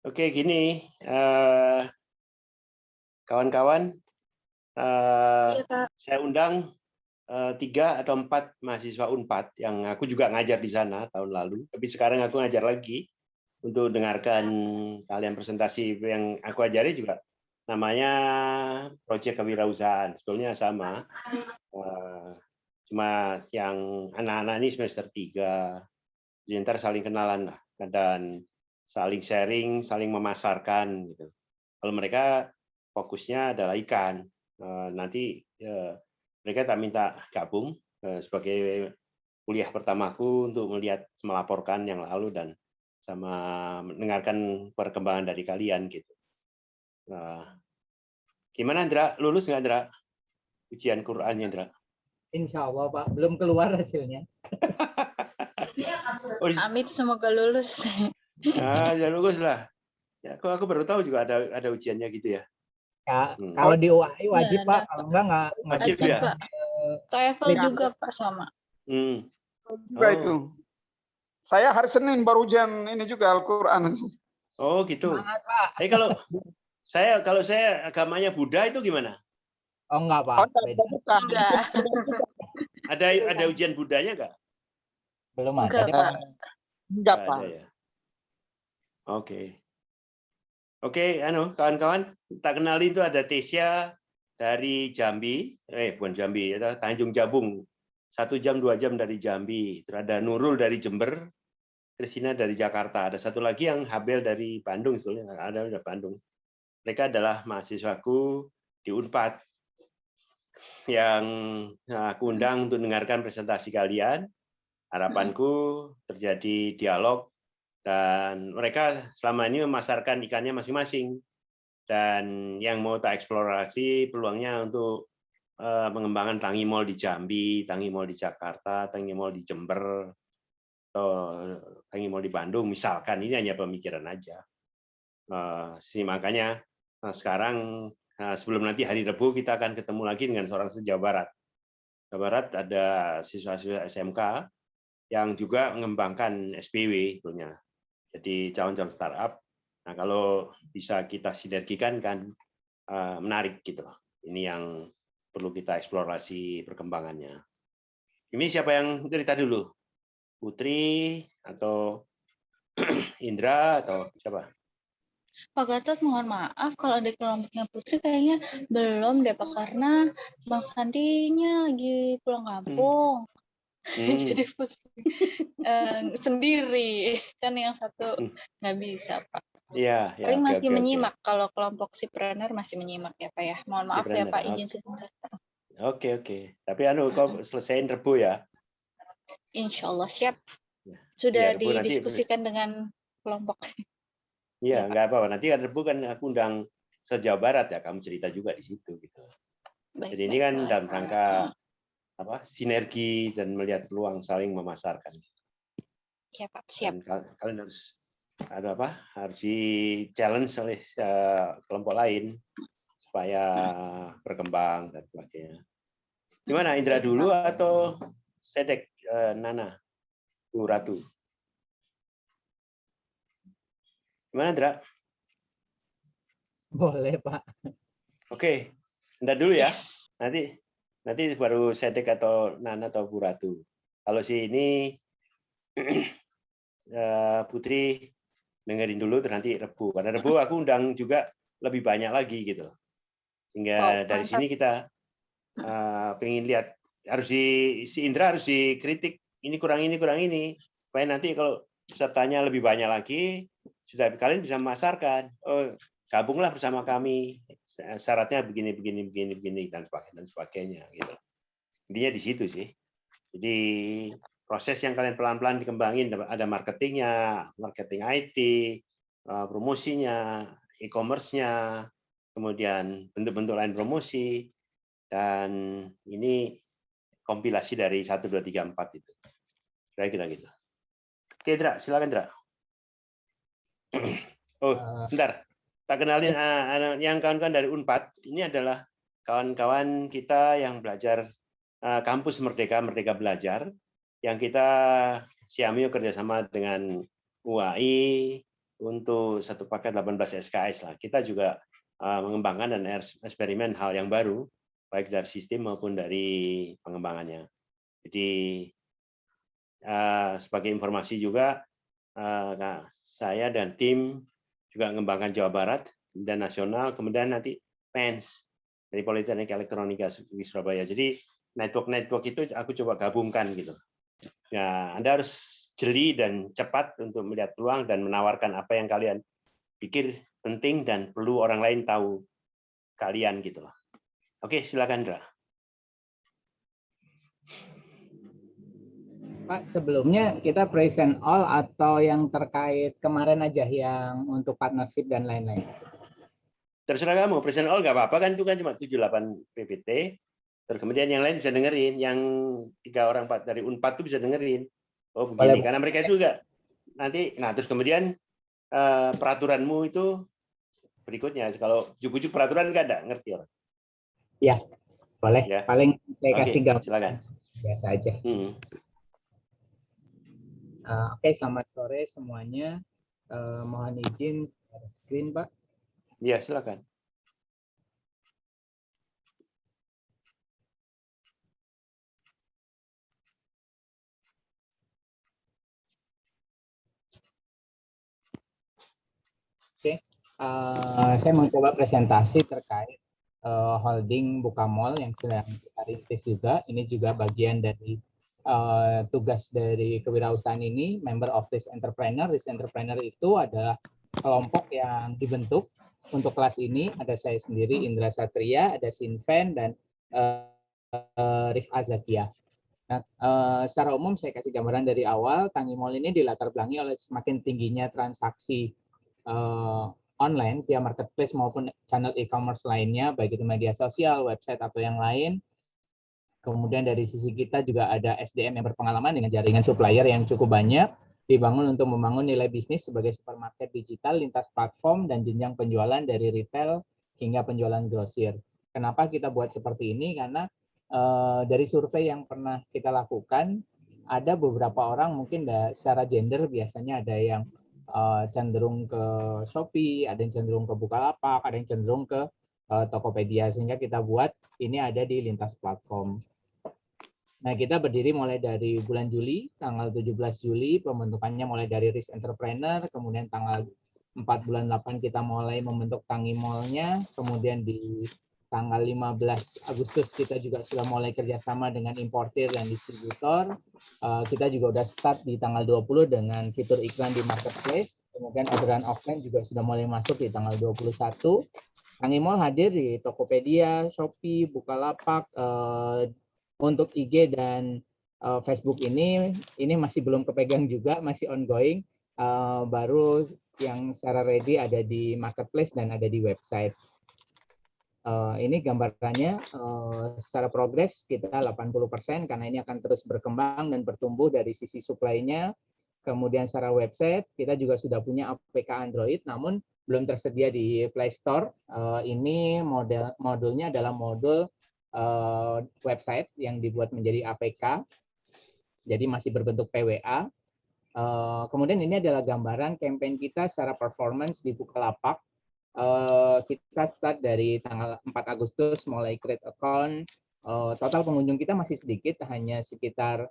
Oke, gini, kawan-kawan, Iya, Kak. saya undang 3 atau 4 mahasiswa Unpad yang aku juga ngajar di sana tahun lalu, tapi sekarang aku ngajar lagi untuk dengarkan kalian presentasi yang aku ajari juga namanya proyek kewirausahaan. Sebetulnya sama, cuma yang anak-anak ini semester 3, jadi ntar saling kenalan lah dan saling sharing, saling memasarkan gitu. Kalau mereka fokusnya adalah ikan, nanti mereka tak minta gabung sebagai kuliah pertamaku untuk melihat melaporkan yang lalu dan sama mendengarkan perkembangan dari kalian gitu. Gimana Ndra? Lulus nggak Ndra? Ujian Qurannya Ndra? Insya Allah Pak, belum keluar hasilnya. Amit, semoga lulus. Ya lulus lah. Ya, aku baru tahu juga ada ujiannya gitu ya. Ya, kalau di UAI wajib Ya, Pak, kalau enggak wajib ya. Pak. TOEFL juga Pak sama. Juga itu. Saya hari Senin baru ujian ini juga Al-Quran. Oh gitu. Semangat Pak. Kalau saya agamanya Buddha itu gimana? Oh enggak Pak. Bukan. Ada ujian Buddhanya nggak? Belum ada. Enggak Pak. Ada ya. Oke, kawan-kawan, tak kenali itu ada Tesya dari Jambi, bukan Jambi, ya, Tanjung Jabung, 1 jam 2 jam dari Jambi. Terus ada Nurul dari Jember, Kristina dari Jakarta. Ada satu lagi yang Habel dari Bandung, sebetulnya ada dari Bandung. Mereka adalah mahasiswaku di Unpad yang aku undang untuk mendengarkan presentasi kalian. Harapanku terjadi dialog dan mereka selama ini memasarkan ikannya masing-masing. Dan yang mau tak eksplorasi peluangnya untuk mengembangkan Tangi Mall di Jambi, Tangi Mall di Jakarta, Tangi Mall di Jember, atau Tangi Mall di Bandung, misalkan. Ini hanya pemikiran aja. Makanya sekarang sebelum nanti hari Rabu kita akan ketemu lagi dengan seorang Jawa Barat. Jawa Barat ada siswa-siswa SMK yang juga mengembangkan SPW punya. Jadi calon-calon startup. Nah, kalau bisa kita sinergikan kan menarik gitu. Ini yang perlu kita eksplorasi perkembangannya. Ini siapa yang cerita dulu? Putri atau Indra atau siapa? Pak Gatot, mohon maaf kalau di kelompoknya Putri kayaknya belum deh Pak, karena Bang Sandinya lagi pulang kampung. Jadi Putri sendiri, kan yang satu nggak bisa Pak. Iya, Paling masih menyimak. Kalau kelompok si Prener masih menyimak ya Pak ya. Mohon maaf ya Pak, izin sebentar. Oke. Tapi kau selesaiin Rebu ya. Insya Allah siap. Sudah Rebu didiskusikan dengan kelompok. Iya, nggak apa-apa. Nanti kan Rebu kan aku undang se-Jawa Barat ya, kamu cerita juga di situ gitu. Jadi ini kan dalam rangka sinergi dan melihat peluang saling memasarkan. Ya Pak, siap. Dan kalian harus di-challenge oleh kelompok lain supaya berkembang dan sebagainya. Gimana, Indra dulu atau Sedek, Nana, Bu Ratu? Gimana, Indra? Boleh Pak. Oke, Indra dulu ya. Yes. Nanti baru Sedek atau Nana atau Bu Ratu. Kalau ini Putri dengerin dulu, nanti Rebu. Karena Rebu aku undang juga lebih banyak lagi gitu. Sehingga dari sini kita pengen lihat, si Indra harus dikritik, ini kurang ini. Supaya nanti kalau pesertanya lebih banyak lagi, sudah kalian bisa memasarkan. Oh, gabunglah bersama kami. Syaratnya begini dan sebagainya gitu. Intinya di situ sih. Jadi proses yang kalian pelan-pelan dikembangin, ada marketingnya, marketing IT, promosinya, e-commerce-nya, kemudian bentuk-bentuk lain promosi, dan ini kompilasi dari 1, 2, 3, 4 itu. Kira-kira gitu. Oke, Dra, silakan, Dra. Oh, bentar. Tak kenalin yang kawan-kawan dari Unpad. Ini adalah kawan-kawan kita yang belajar kampus Merdeka Belajar, yang kita Siamio kerjasama dengan UAI, untuk satu paket 18 SKS lah. Kita juga mengembangkan dan eksperimen hal yang baru, baik dari sistem maupun dari pengembangannya. Jadi sebagai informasi juga, saya dan tim juga mengembangkan Jawa Barat dan nasional, kemudian nanti PENS dari Politeknik Elektronika di Surabaya. Jadi network itu aku coba gabungkan gitu. Ya, Anda harus jeli dan cepat untuk melihat peluang dan menawarkan apa yang kalian pikir penting dan perlu orang lain tahu kalian gitu loh. Oke, silakan Indra. Pak, sebelumnya kita present all atau yang terkait kemarin aja yang untuk partnership dan lain-lain? Terserah kamu, present all nggak apa-apa kan, itu kan cuma 78 PPT. Terus kemudian yang lain bisa dengerin, yang 3 orang dari Unpad itu bisa dengerin. Oh begini, karena mereka juga nanti, nah terus kemudian peraturanmu itu berikutnya. Kalau ujuk-ujuk peraturan nggak ada, ngerti orang? Ya, boleh. Ya. Paling saya kasih gambar. Silakan. Biasa aja. Oke, selamat sore semuanya. Mohon izin screen, Pak. Ya, silakan. Oke, saya mencoba presentasi terkait holding Buka Mall yang sedang kita rintis juga. Ini juga bagian dari tugas dari kewirausahaan ini, member of risk entrepreneur. Risk entrepreneur itu adalah kelompok yang dibentuk untuk kelas ini. Ada saya sendiri, Indra Satria, ada Sinven, dan Rif'a Zakia. Nah, secara umum saya kasih gambaran dari awal, Tangi Mall ini dilatar belakangi oleh semakin tingginya transaksi online via marketplace maupun channel e-commerce lainnya, baik itu media sosial, website, atau yang lain. Kemudian dari sisi kita juga ada SDM yang berpengalaman dengan jaringan supplier yang cukup banyak, dibangun untuk membangun nilai bisnis sebagai supermarket digital lintas platform dan jenjang penjualan dari retail hingga penjualan grosir. Kenapa kita buat seperti ini? Karena dari survei yang pernah kita lakukan, ada beberapa orang mungkin secara gender biasanya ada yang cenderung ke Shopee, ada yang cenderung ke Bukalapak, ada yang cenderung ke Tokopedia, sehingga kita buat ini ada di lintas platform. Nah, kita berdiri mulai dari bulan Juli, tanggal 17 Juli, pembentukannya mulai dari risk entrepreneur, kemudian tanggal 4 bulan 8 kita mulai membentuk Tangi Mall-nya, kemudian di tanggal 15 Agustus kita juga sudah mulai kerjasama dengan importir dan distributor. Kita juga udah start di tanggal 20 dengan fitur iklan di marketplace, kemudian orderan offline juga sudah mulai masuk di tanggal 21. Tangi Mall hadir di Tokopedia, Shopee, Bukalapak, untuk IG dan Facebook ini masih belum kepegang juga, masih ongoing. Baru yang secara ready ada di marketplace dan ada di website. Ini gambarannya secara progres kita 80% karena ini akan terus berkembang dan bertumbuh dari sisi supply-nya. Kemudian secara website kita juga sudah punya APK Android, namun belum tersedia di Play Store. Ini modulnya adalah modul website yang dibuat menjadi APK, jadi masih berbentuk PWA. Kemudian ini adalah gambaran campaign kita secara performance di Bukalapak. Kita start dari tanggal 4 Agustus mulai create account. Total pengunjung kita masih sedikit, hanya sekitar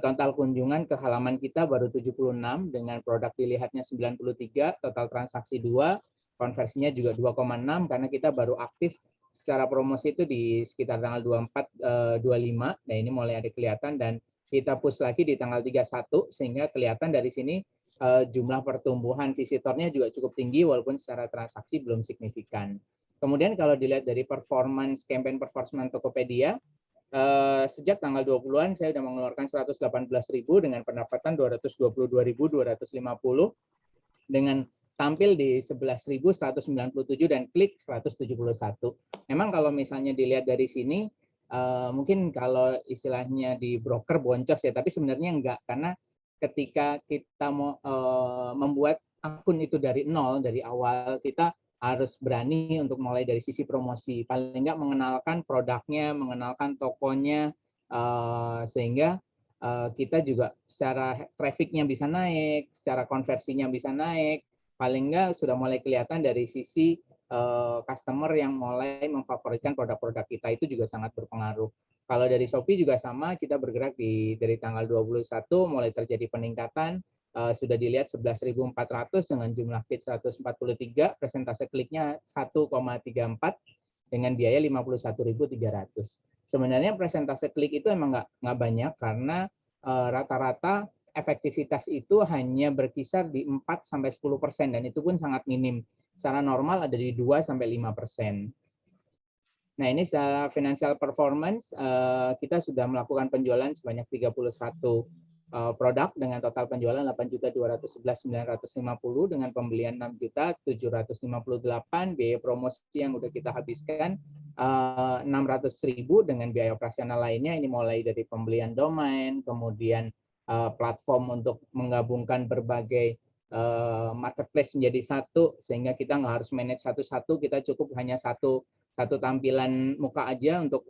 total kunjungan ke halaman kita baru 76 dengan produk dilihatnya 93, total transaksi 2, konversinya juga 2,6 karena kita baru aktif secara promosi itu di sekitar tanggal 24 25. Nah, ini mulai ada kelihatan dan kita push lagi di tanggal 31 sehingga kelihatan dari sini jumlah pertumbuhan visitornya juga cukup tinggi walaupun secara transaksi belum signifikan. Kemudian kalau dilihat dari performance campaign performance Tokopedia, sejak tanggal 20-an saya sudah mengeluarkan 118.000 dengan pendapatan 222.250 dengan tampil di 11.197 dan klik 171. Memang kalau misalnya dilihat dari sini, mungkin kalau istilahnya di broker boncos ya, tapi sebenarnya enggak, karena ketika kita mau membuat akun itu dari nol, dari awal, kita harus berani untuk mulai dari sisi promosi. Paling enggak mengenalkan produknya, mengenalkan tokonya, sehingga kita juga secara trafficnya bisa naik, secara konversinya bisa naik. paling nggak sudah mulai kelihatan dari sisi customer yang mulai memfavoritkan produk-produk kita, itu juga sangat berpengaruh. Kalau dari Shopee juga sama, kita bergerak dari tanggal 21 mulai terjadi peningkatan, sudah dilihat 11.400 dengan jumlah klik 143, presentase kliknya 1,34 dengan biaya 51.300. Sebenarnya presentase klik itu emang nggak banyak karena rata-rata efektivitas itu hanya berkisar di 4-10% dan itu pun sangat minim. Secara normal ada di 2-5%. Nah, ini secara financial performance kita sudah melakukan penjualan sebanyak 31 produk dengan total penjualan 8.211.950 dengan pembelian 6.758, biaya promosi yang udah kita habiskan 600.000 dengan biaya operasional lainnya. Ini mulai dari pembelian domain, kemudian platform untuk menggabungkan berbagai marketplace menjadi satu sehingga kita nggak harus manage satu-satu, kita cukup hanya satu tampilan muka aja untuk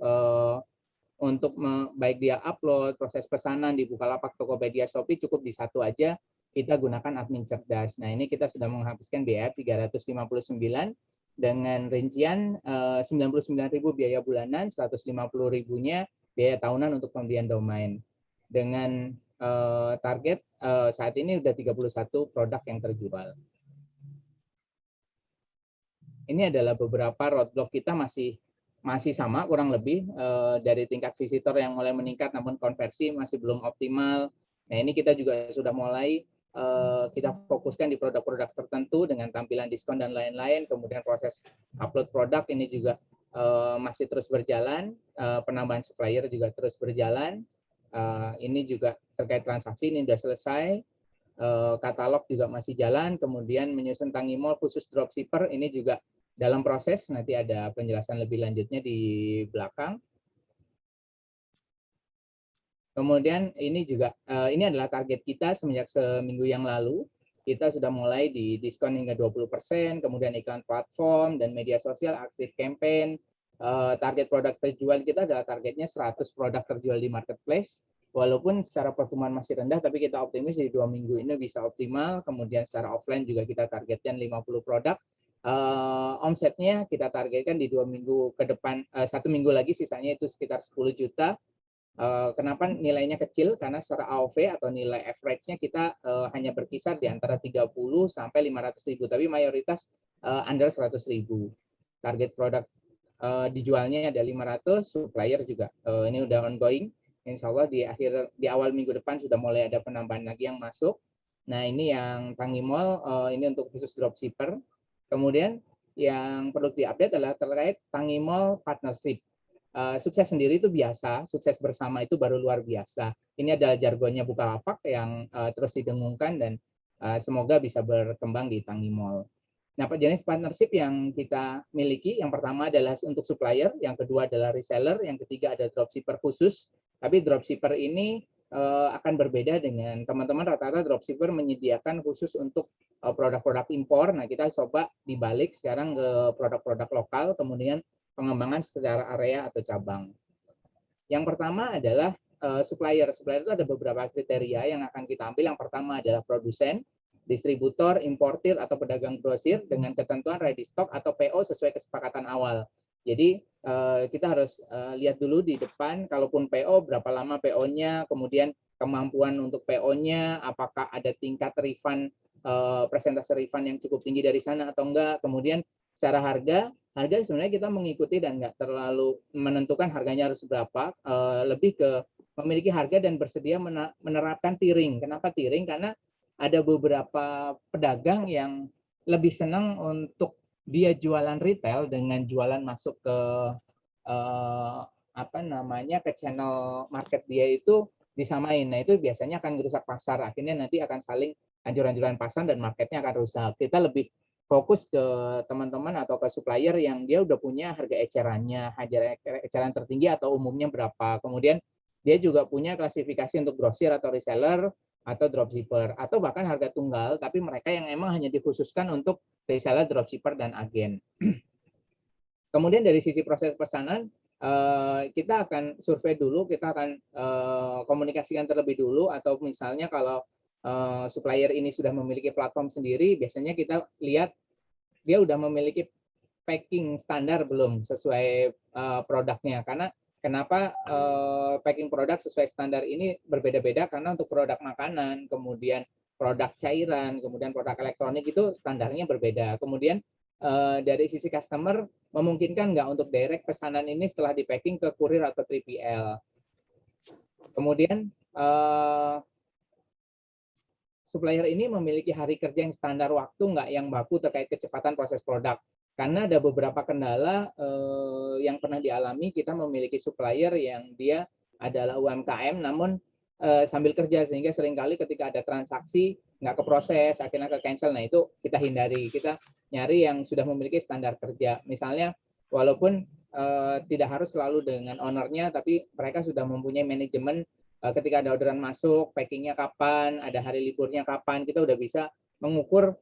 baik dia upload, proses pesanan di Bukalapak, Tokopedia, Shopee cukup di satu aja, kita gunakan admin cerdas. Nah, ini kita sudah menghabiskan biaya 359 dengan rincian 99.000 biaya bulanan, 150.000-nya biaya tahunan untuk pembelian domain. Dengan target saat ini udah 31 produk yang terjual. Ini adalah beberapa roadblock kita masih sama kurang lebih dari tingkat visitor yang mulai meningkat namun konversi masih belum optimal. Nah, ini kita juga sudah mulai kita fokuskan di produk-produk tertentu dengan tampilan diskon dan lain-lain. Kemudian proses upload produk ini juga masih terus berjalan, penambahan supplier juga terus berjalan. Ini juga terkait transaksi ini sudah selesai. Katalog juga masih jalan, kemudian menyusun Tangimall khusus dropshipper ini juga dalam proses, nanti ada penjelasan lebih lanjutnya di belakang. Kemudian ini juga ini adalah target kita semenjak seminggu yang lalu. Kita sudah mulai di diskon hingga 20%, kemudian iklan platform dan media sosial, aktif campaign. Target produk terjual kita adalah targetnya 100 produk terjual di marketplace. Walaupun secara pertumbuhan masih rendah, tapi kita optimis di 2 minggu ini bisa optimal. Kemudian secara offline juga kita targetkan 50 produk. Omsetnya kita targetkan di 2 minggu ke depan, 1 minggu lagi sisanya itu sekitar 10 juta. Kenapa nilainya kecil? Karena secara AOV atau nilai average-nya kita hanya berkisar di antara 30 sampai 500.000, tapi mayoritas under 100.000. Target produk dijualnya ada 500, supplier juga ini udah ongoing. Insya Allah di awal minggu depan sudah mulai ada penambahan lagi yang masuk. Nah, ini yang Tangimall, ini untuk khusus dropshipper. Kemudian yang perlu diupdate adalah terkait Tangimall partnership. Sukses sendiri itu biasa, sukses bersama itu baru luar biasa. Ini adalah jargonnya Bukalapak yang terus didengungkan dan semoga bisa berkembang di Tangimall. Nah, jenis partnership yang kita miliki, yang pertama adalah untuk supplier, yang kedua adalah reseller, yang ketiga ada dropshipper khusus. Tapi dropshipper ini akan berbeda dengan teman-teman, rata-rata dropshipper menyediakan khusus untuk produk-produk impor. Nah, kita coba dibalik sekarang ke produk-produk lokal, kemudian pengembangan secara area atau cabang. Yang pertama adalah supplier. Supplier itu ada beberapa kriteria yang akan kita ambil. Yang pertama adalah produsen, distributor, importir, atau pedagang grosir dengan ketentuan ready stock atau PO sesuai kesepakatan awal. Jadi kita harus lihat dulu di depan, kalaupun PO, berapa lama PO-nya, kemudian kemampuan untuk PO-nya, apakah ada tingkat refund, presentase refund yang cukup tinggi dari sana atau enggak. Kemudian secara harga sebenarnya kita mengikuti dan enggak terlalu menentukan harganya harus berapa, lebih ke memiliki harga dan bersedia menerapkan tiering. Kenapa tiering? Karena ada beberapa pedagang yang lebih senang untuk dia jualan retail dengan jualan masuk ke ke channel market dia itu disamain. Nah, itu biasanya akan merusak pasar. Akhirnya nanti akan saling anjur-anjuran pasar dan marketnya akan rusak. Kita lebih fokus ke teman-teman atau ke supplier yang dia udah punya harga ecerannya, harga eceran tertinggi atau umumnya berapa. Kemudian dia juga punya klasifikasi untuk grosir atau reseller atau dropshipper, atau bahkan harga tunggal, tapi mereka yang emang hanya dikhususkan untuk reseller, dropshipper, dan agen. Kemudian dari sisi proses pesanan, kita akan survei dulu, kita akan komunikasikan terlebih dulu, atau misalnya kalau supplier ini sudah memiliki platform sendiri, biasanya kita lihat dia udah memiliki packing standar belum sesuai produknya. Karena kenapa packing produk sesuai standar ini berbeda-beda, karena untuk produk makanan, kemudian produk cairan, kemudian produk elektronik itu standarnya berbeda. Kemudian dari sisi customer memungkinkan nggak untuk direct pesanan ini setelah di packing ke kurir atau 3PL. Kemudian supplier ini memiliki hari kerja yang standar waktu nggak yang baku terkait kecepatan proses produk. Karena ada beberapa kendala yang pernah dialami, kita memiliki supplier yang dia adalah UMKM namun sambil kerja, sehingga seringkali ketika ada transaksi nggak keproses, akhirnya ke cancel. Nah itu kita hindari, kita nyari yang sudah memiliki standar kerja. Misalnya walaupun tidak harus selalu dengan ownernya, tapi mereka sudah mempunyai manajemen ketika ada orderan masuk, packingnya kapan, ada hari liburnya kapan, kita udah bisa mengukur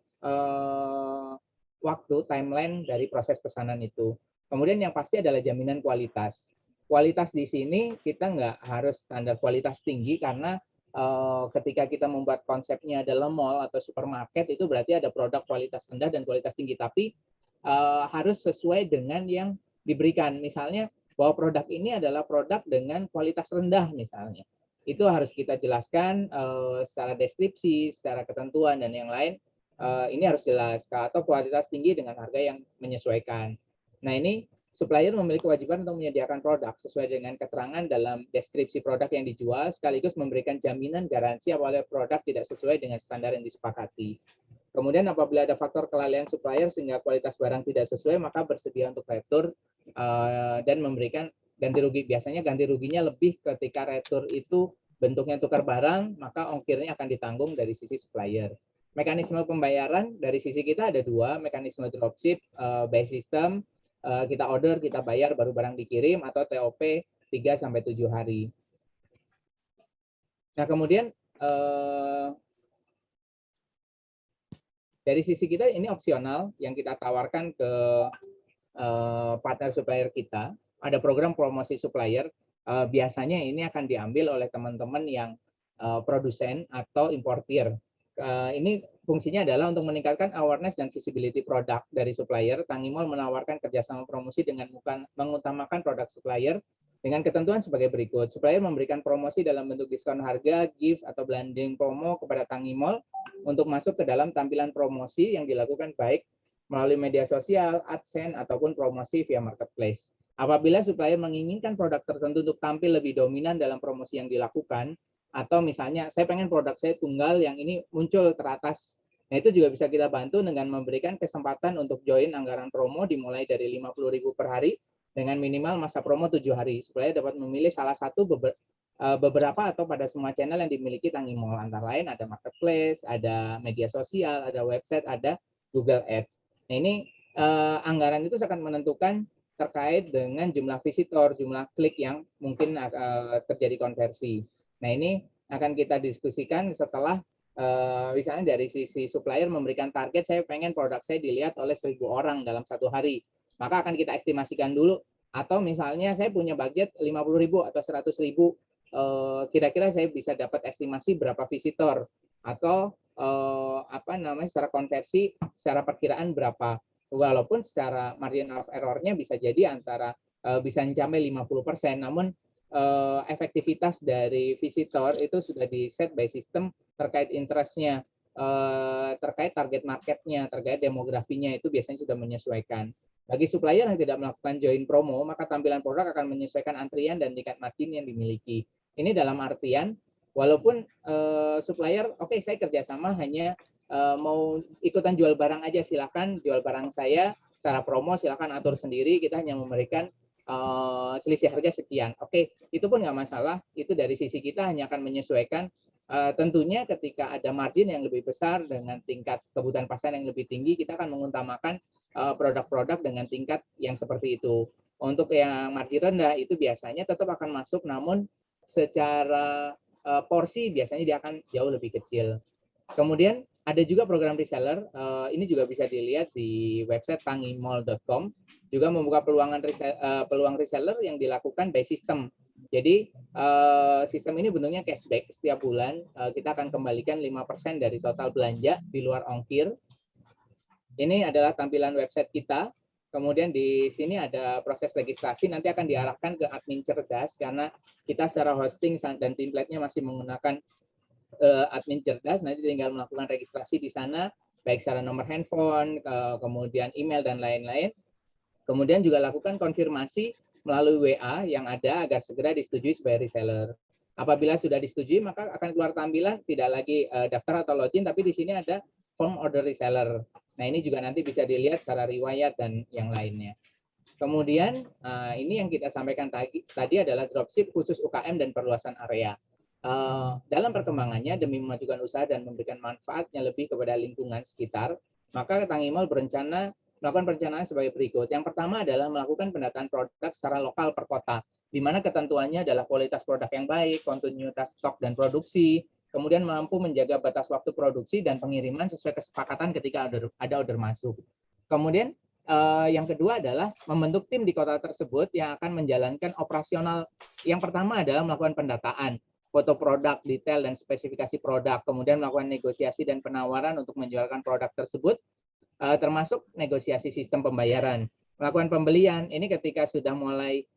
waktu, timeline dari proses pesanan itu. Kemudian yang pasti adalah jaminan kualitas. Kualitas di sini kita nggak harus standar kualitas tinggi, karena ketika kita membuat konsepnya adalah mall atau supermarket, itu berarti ada produk kualitas rendah dan kualitas tinggi, tapi harus sesuai dengan yang diberikan. Misalnya bahwa produk ini adalah produk dengan kualitas rendah misalnya. Itu harus kita jelaskan secara deskripsi, secara ketentuan, dan yang lain ini harus jelas. Atau kualitas tinggi dengan harga yang menyesuaikan. Nah ini supplier memiliki kewajiban untuk menyediakan produk sesuai dengan keterangan dalam deskripsi produk yang dijual, sekaligus memberikan jaminan garansi apabila produk tidak sesuai dengan standar yang disepakati. Kemudian apabila ada faktor kelalaian supplier sehingga kualitas barang tidak sesuai, maka bersedia untuk retur dan memberikan ganti rugi. Biasanya ganti ruginya lebih ketika retur itu bentuknya tukar barang, maka ongkirnya akan ditanggung dari sisi supplier. Mekanisme pembayaran dari sisi kita ada dua, mekanisme dropship by system, kita order, kita bayar, baru barang dikirim, atau TOP 3-7 hari. Nah kemudian dari sisi kita ini opsional yang kita tawarkan ke partner supplier kita. Ada program promosi supplier, biasanya ini akan diambil oleh teman-teman yang produsen atau importir. Ini fungsinya adalah untuk meningkatkan awareness dan visibility produk dari supplier. Tangimol menawarkan kerjasama promosi dengan mengutamakan produk supplier dengan ketentuan sebagai berikut. Supplier memberikan promosi dalam bentuk diskon harga, gift, atau blending promo kepada Tangimol untuk masuk ke dalam tampilan promosi yang dilakukan baik melalui media sosial, AdSense, ataupun promosi via marketplace. Apabila supplier menginginkan produk tertentu untuk tampil lebih dominan dalam promosi yang dilakukan, atau misalnya saya pengen produk saya tunggal yang ini muncul teratas, nah itu juga bisa kita bantu dengan memberikan kesempatan untuk join anggaran promo dimulai dari 50.000 per hari dengan minimal masa promo 7 hari. Supplier dapat memilih salah satu beberapa atau pada semua channel yang dimiliki Tangimol. Antara lain ada marketplace, ada media sosial, ada website, ada Google Ads. Nah ini anggaran itu akan menentukan terkait dengan jumlah visitor, jumlah klik yang mungkin terjadi konversi. Nah ini akan kita diskusikan setelah misalnya dari sisi supplier memberikan target, saya pengen produk saya dilihat oleh 1.000 orang dalam satu hari. Maka akan kita estimasikan dulu. Atau misalnya saya punya budget 50.000 atau 100.000, kira-kira saya bisa dapat estimasi berapa visitor atau secara konversi, secara perkiraan berapa. Walaupun secara margin of error-nya bisa jadi antara bisa mencapai 50%, namun efektivitas dari visitor itu sudah di-set by system terkait interest-nya, terkait target market-nya, terkait demografinya, itu biasanya sudah menyesuaikan. Bagi supplier yang tidak melakukan join promo, maka tampilan produk akan menyesuaikan antrian dan tingkat margin yang dimiliki. Ini dalam artian, walaupun supplier, oke, saya kerjasama hanya mau ikutan jual barang aja, silakan jual barang saya secara promo, silakan atur sendiri, kita hanya memberikan selisih harga sekian. Oke, itu pun nggak masalah, itu dari sisi kita hanya akan menyesuaikan. Tentunya ketika ada margin yang lebih besar dengan tingkat kebutuhan pasar yang lebih tinggi, kita akan mengutamakan produk-produk dengan tingkat yang seperti itu. Untuk yang margin rendah itu biasanya tetap akan masuk, namun secara porsi biasanya dia akan jauh lebih kecil. Kemudian ada juga program reseller, ini juga bisa dilihat di website tangimol.com, juga membuka peluang reseller yang dilakukan by system. Jadi sistem ini bentuknya cashback. Setiap bulan kita akan kembalikan 5% dari total belanja di luar ongkir. Ini adalah tampilan website kita. Kemudian di sini ada proses registrasi, nanti akan diarahkan ke admin cerdas karena kita secara hosting dan template-nya masih menggunakan admin cerdas. Nanti tinggal melakukan registrasi di sana, baik secara nomor handphone, kemudian email, dan lain-lain. Kemudian juga lakukan konfirmasi melalui WA yang ada agar segera disetujui sebagai reseller. Apabila sudah disetujui, maka akan keluar tampilan tidak lagi daftar atau login, tapi di sini ada form order reseller. Nah, ini juga nanti bisa dilihat secara riwayat dan yang lainnya. Kemudian, ini yang kita sampaikan tadi adalah dropship khusus UKM dan perluasan area. Dalam perkembangannya, demi memajukan usaha dan memberikan manfaatnya lebih kepada lingkungan sekitar, maka Tangimol berencana melakukan perencanaan sebagai berikut. Yang pertama adalah melakukan pendataan produk secara lokal per kota, di mana ketentuannya adalah kualitas produk yang baik, kontinuitas stok dan produksi, kemudian mampu menjaga batas waktu produksi dan pengiriman sesuai kesepakatan ketika ada order masuk. Kemudian yang kedua adalah membentuk tim di kota tersebut yang akan menjalankan operasional. Yang pertama adalah melakukan pendataan, foto produk, detail dan spesifikasi produk, kemudian melakukan negosiasi dan penawaran untuk menjualkan produk tersebut, termasuk negosiasi sistem pembayaran, melakukan pembelian. Ini ketika sudah mulai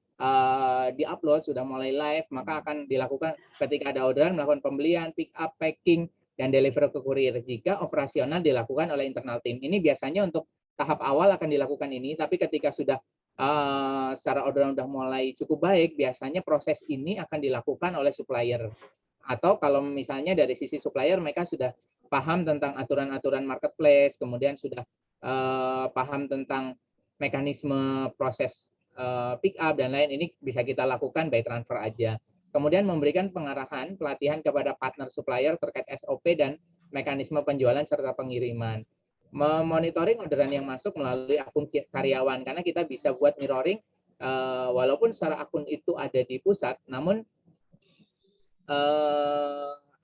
di-upload, sudah mulai live, maka akan dilakukan ketika ada orderan, melakukan pembelian, pick up, packing, dan deliver ke kurir. Jika operasional dilakukan oleh internal tim. Ini biasanya untuk tahap awal akan dilakukan ini, tapi ketika sudah secara orderan sudah mulai cukup baik, biasanya proses ini akan dilakukan oleh supplier. Atau kalau misalnya dari sisi supplier, mereka sudah paham tentang aturan-aturan marketplace, kemudian sudah paham tentang mekanisme proses pick up dan lain, ini bisa kita lakukan by transfer aja. Kemudian memberikan pengarahan, pelatihan kepada partner supplier terkait SOP dan mekanisme penjualan serta pengiriman. Memonitoring orderan yang masuk melalui akun karyawan, karena kita bisa buat mirroring, walaupun secara akun itu ada di pusat, namun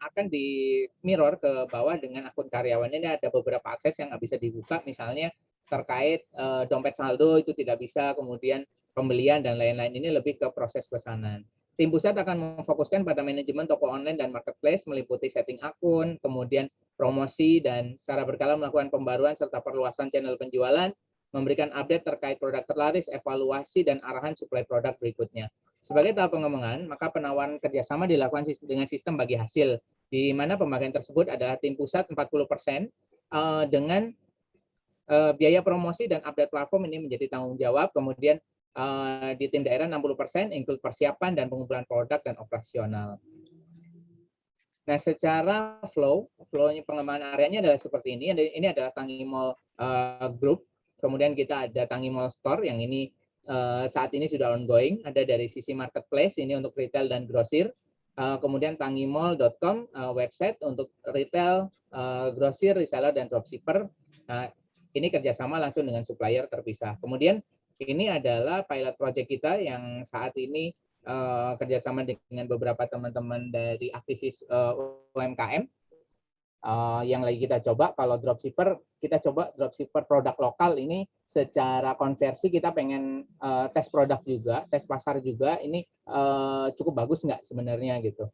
akan di mirror ke bawah dengan akun karyawannya. Ini ada beberapa akses yang nggak bisa dibuka, misalnya terkait dompet saldo itu tidak bisa, kemudian pembelian dan lain-lain. Ini lebih ke proses pesanan. Tim pusat akan memfokuskan pada manajemen toko online dan marketplace, meliputi setting akun, kemudian promosi, dan secara berkala melakukan pembaruan serta perluasan channel penjualan, memberikan update terkait produk terlaris, evaluasi, dan arahan supply produk berikutnya. Sebagai tahap pengembangan, maka penawaran kerjasama dilakukan dengan sistem bagi hasil, di mana pembagian tersebut adalah tim pusat 40%, dengan biaya promosi dan update platform ini menjadi tanggung jawab, kemudian di tim daerah 60%, include persiapan dan pengumpulan produk dan operasional. Nah, secara flow-nya pengembangan areanya adalah seperti ini. Ini adalah Tangimol Group, kemudian kita ada Tangimol Store yang ini saat ini sudah ongoing, ada dari sisi marketplace ini untuk retail dan grosir, kemudian tangimol.com website untuk retail, grosir, reseller, dan dropshipper. Nah, ini kerjasama langsung dengan supplier terpisah. Kemudian ini adalah pilot project kita yang saat ini kerjasama dengan beberapa teman-teman dari aktivis UMKM yang lagi kita coba. Kalau dropshipper, kita coba dropshipper produk lokal ini secara konversi kita pengen tes produk juga, tes pasar juga. Ini cukup bagus nggak sebenarnya gitu.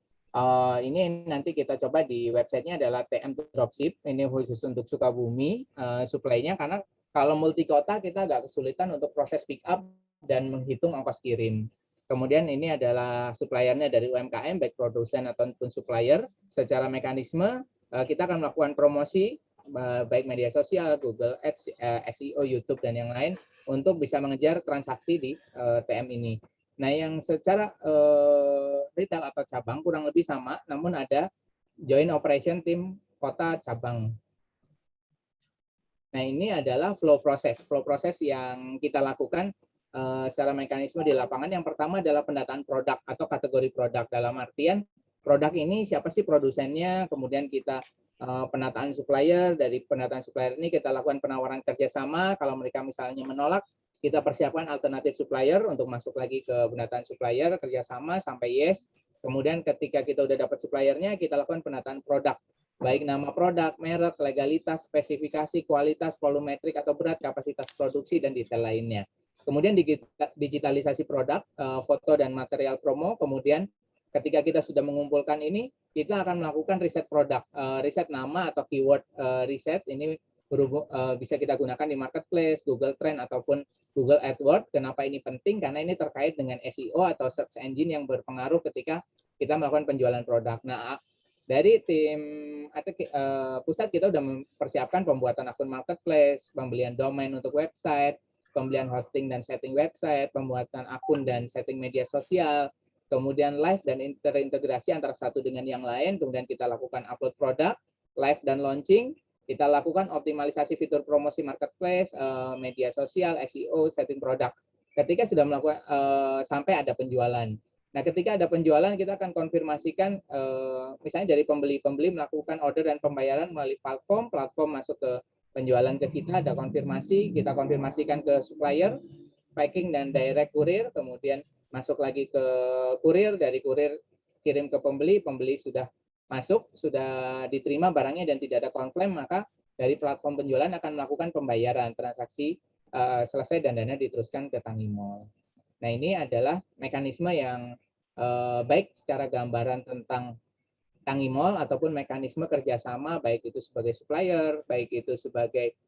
Ini nanti kita coba di websitenya adalah TM Dropship. Ini khusus untuk Sukabumi supply-nya, karena kalau multi kota kita agak kesulitan untuk proses pick up dan menghitung ongkos kirim. Kemudian ini adalah suppliernya dari UMKM, baik produsen ataupun supplier. Secara mekanisme kita akan melakukan promosi baik media sosial, Google Ads, SEO, YouTube, dan yang lain untuk bisa mengejar transaksi di TM ini. Nah, yang secara retail atau cabang kurang lebih sama, namun ada joint operation tim kota cabang. Nah, ini adalah flow proses yang kita lakukan secara mekanisme di lapangan. Yang pertama adalah pendataan produk atau kategori produk, dalam artian produk ini siapa sih produsennya, kemudian kita penataan supplier. Dari penataan supplier ini kita lakukan penawaran kerjasama. Kalau mereka misalnya menolak, kita persiapkan alternatif supplier untuk masuk lagi ke penataan supplier, kerjasama sampai yes. Kemudian ketika kita udah dapat suppliernya, kita lakukan penataan produk, baik nama produk, merek, legalitas, spesifikasi, kualitas, volumetrik atau berat, kapasitas produksi, dan detail lainnya. Kemudian digitalisasi produk, foto dan material promo. Kemudian ketika kita sudah mengumpulkan ini, kita akan melakukan riset produk, riset nama atau keyword riset. Ini bisa kita gunakan di marketplace, Google Trend ataupun Google AdWords. Kenapa ini penting? Karena ini terkait dengan SEO atau search engine yang berpengaruh ketika kita melakukan penjualan produk. Nah, dari tim pusat kita sudah mempersiapkan pembuatan akun marketplace, pembelian domain untuk website, pembelian hosting dan setting website, pembuatan akun dan setting media sosial, kemudian live dan terintegrasi antara satu dengan yang lain, kemudian kita lakukan upload produk, live dan launching, kita lakukan optimalisasi fitur promosi marketplace, media sosial, SEO, setting produk. Ketika sudah melakukan sampai ada penjualan. Nah, ketika ada penjualan, kita akan konfirmasikan, misalnya dari pembeli melakukan order dan pembayaran melalui platform masuk ke penjualan ke kita, ada konfirmasi, kita konfirmasikan ke supplier, packing dan direct kurir, kemudian masuk lagi ke kurir, dari kurir kirim ke pembeli, pembeli sudah masuk, sudah diterima barangnya dan tidak ada komplain, maka dari platform penjualan akan melakukan pembayaran, transaksi selesai dan dana diteruskan ke Tangimall. Nah, ini adalah mekanisme yang baik secara gambaran tentang Tangimall ataupun mekanisme kerjasama, baik itu sebagai supplier, baik itu sebagai